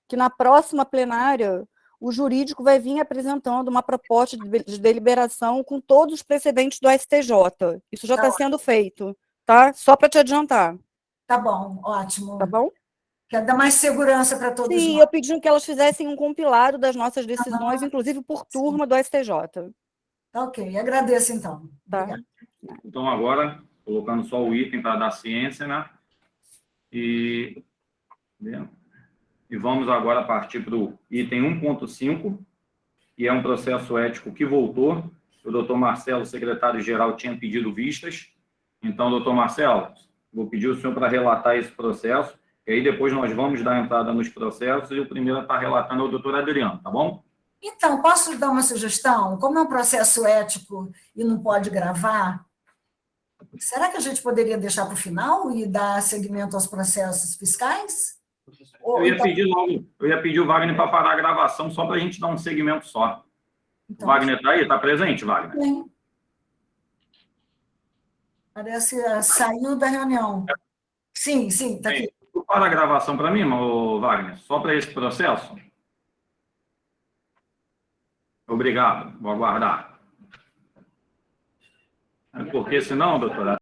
que na próxima plenária o jurídico vai vir apresentando uma proposta de deliberação com todos os precedentes do STJ. Isso já está sendo feito, tá? Só para te adiantar. Tá bom, ótimo. Tá bom? Quer dar mais segurança para todos nós. Sim, eu pedi que elas fizessem um compilado das nossas decisões, inclusive por turma do STJ. Ok, agradeço então. Tá. Então, agora, colocando só o item para dar ciência, né? E vamos agora partir para o item 1.5, que é um processo ético que voltou. O doutor Marcelo, secretário-geral, tinha pedido vistas. Então, doutor Marcelo, vou pedir o senhor para relatar esse processo, e aí depois nós vamos dar entrada nos processos, e o primeiro a estar relatando é o doutor Adriano, tá bom? Então, posso dar uma sugestão? Como é um processo ético e não pode gravar, será que a gente poderia deixar para o final e dar seguimento aos processos fiscais? Eu ia pedir o Wagner para parar a gravação só para a gente dar um segmento só. Então, o Wagner está aí? Está presente, Wagner? Sim. Parece que saiu da reunião. Sim, está aqui. Para a gravação para mim, Wagner, só para esse processo? Obrigado, vou aguardar. Porque senão, doutora,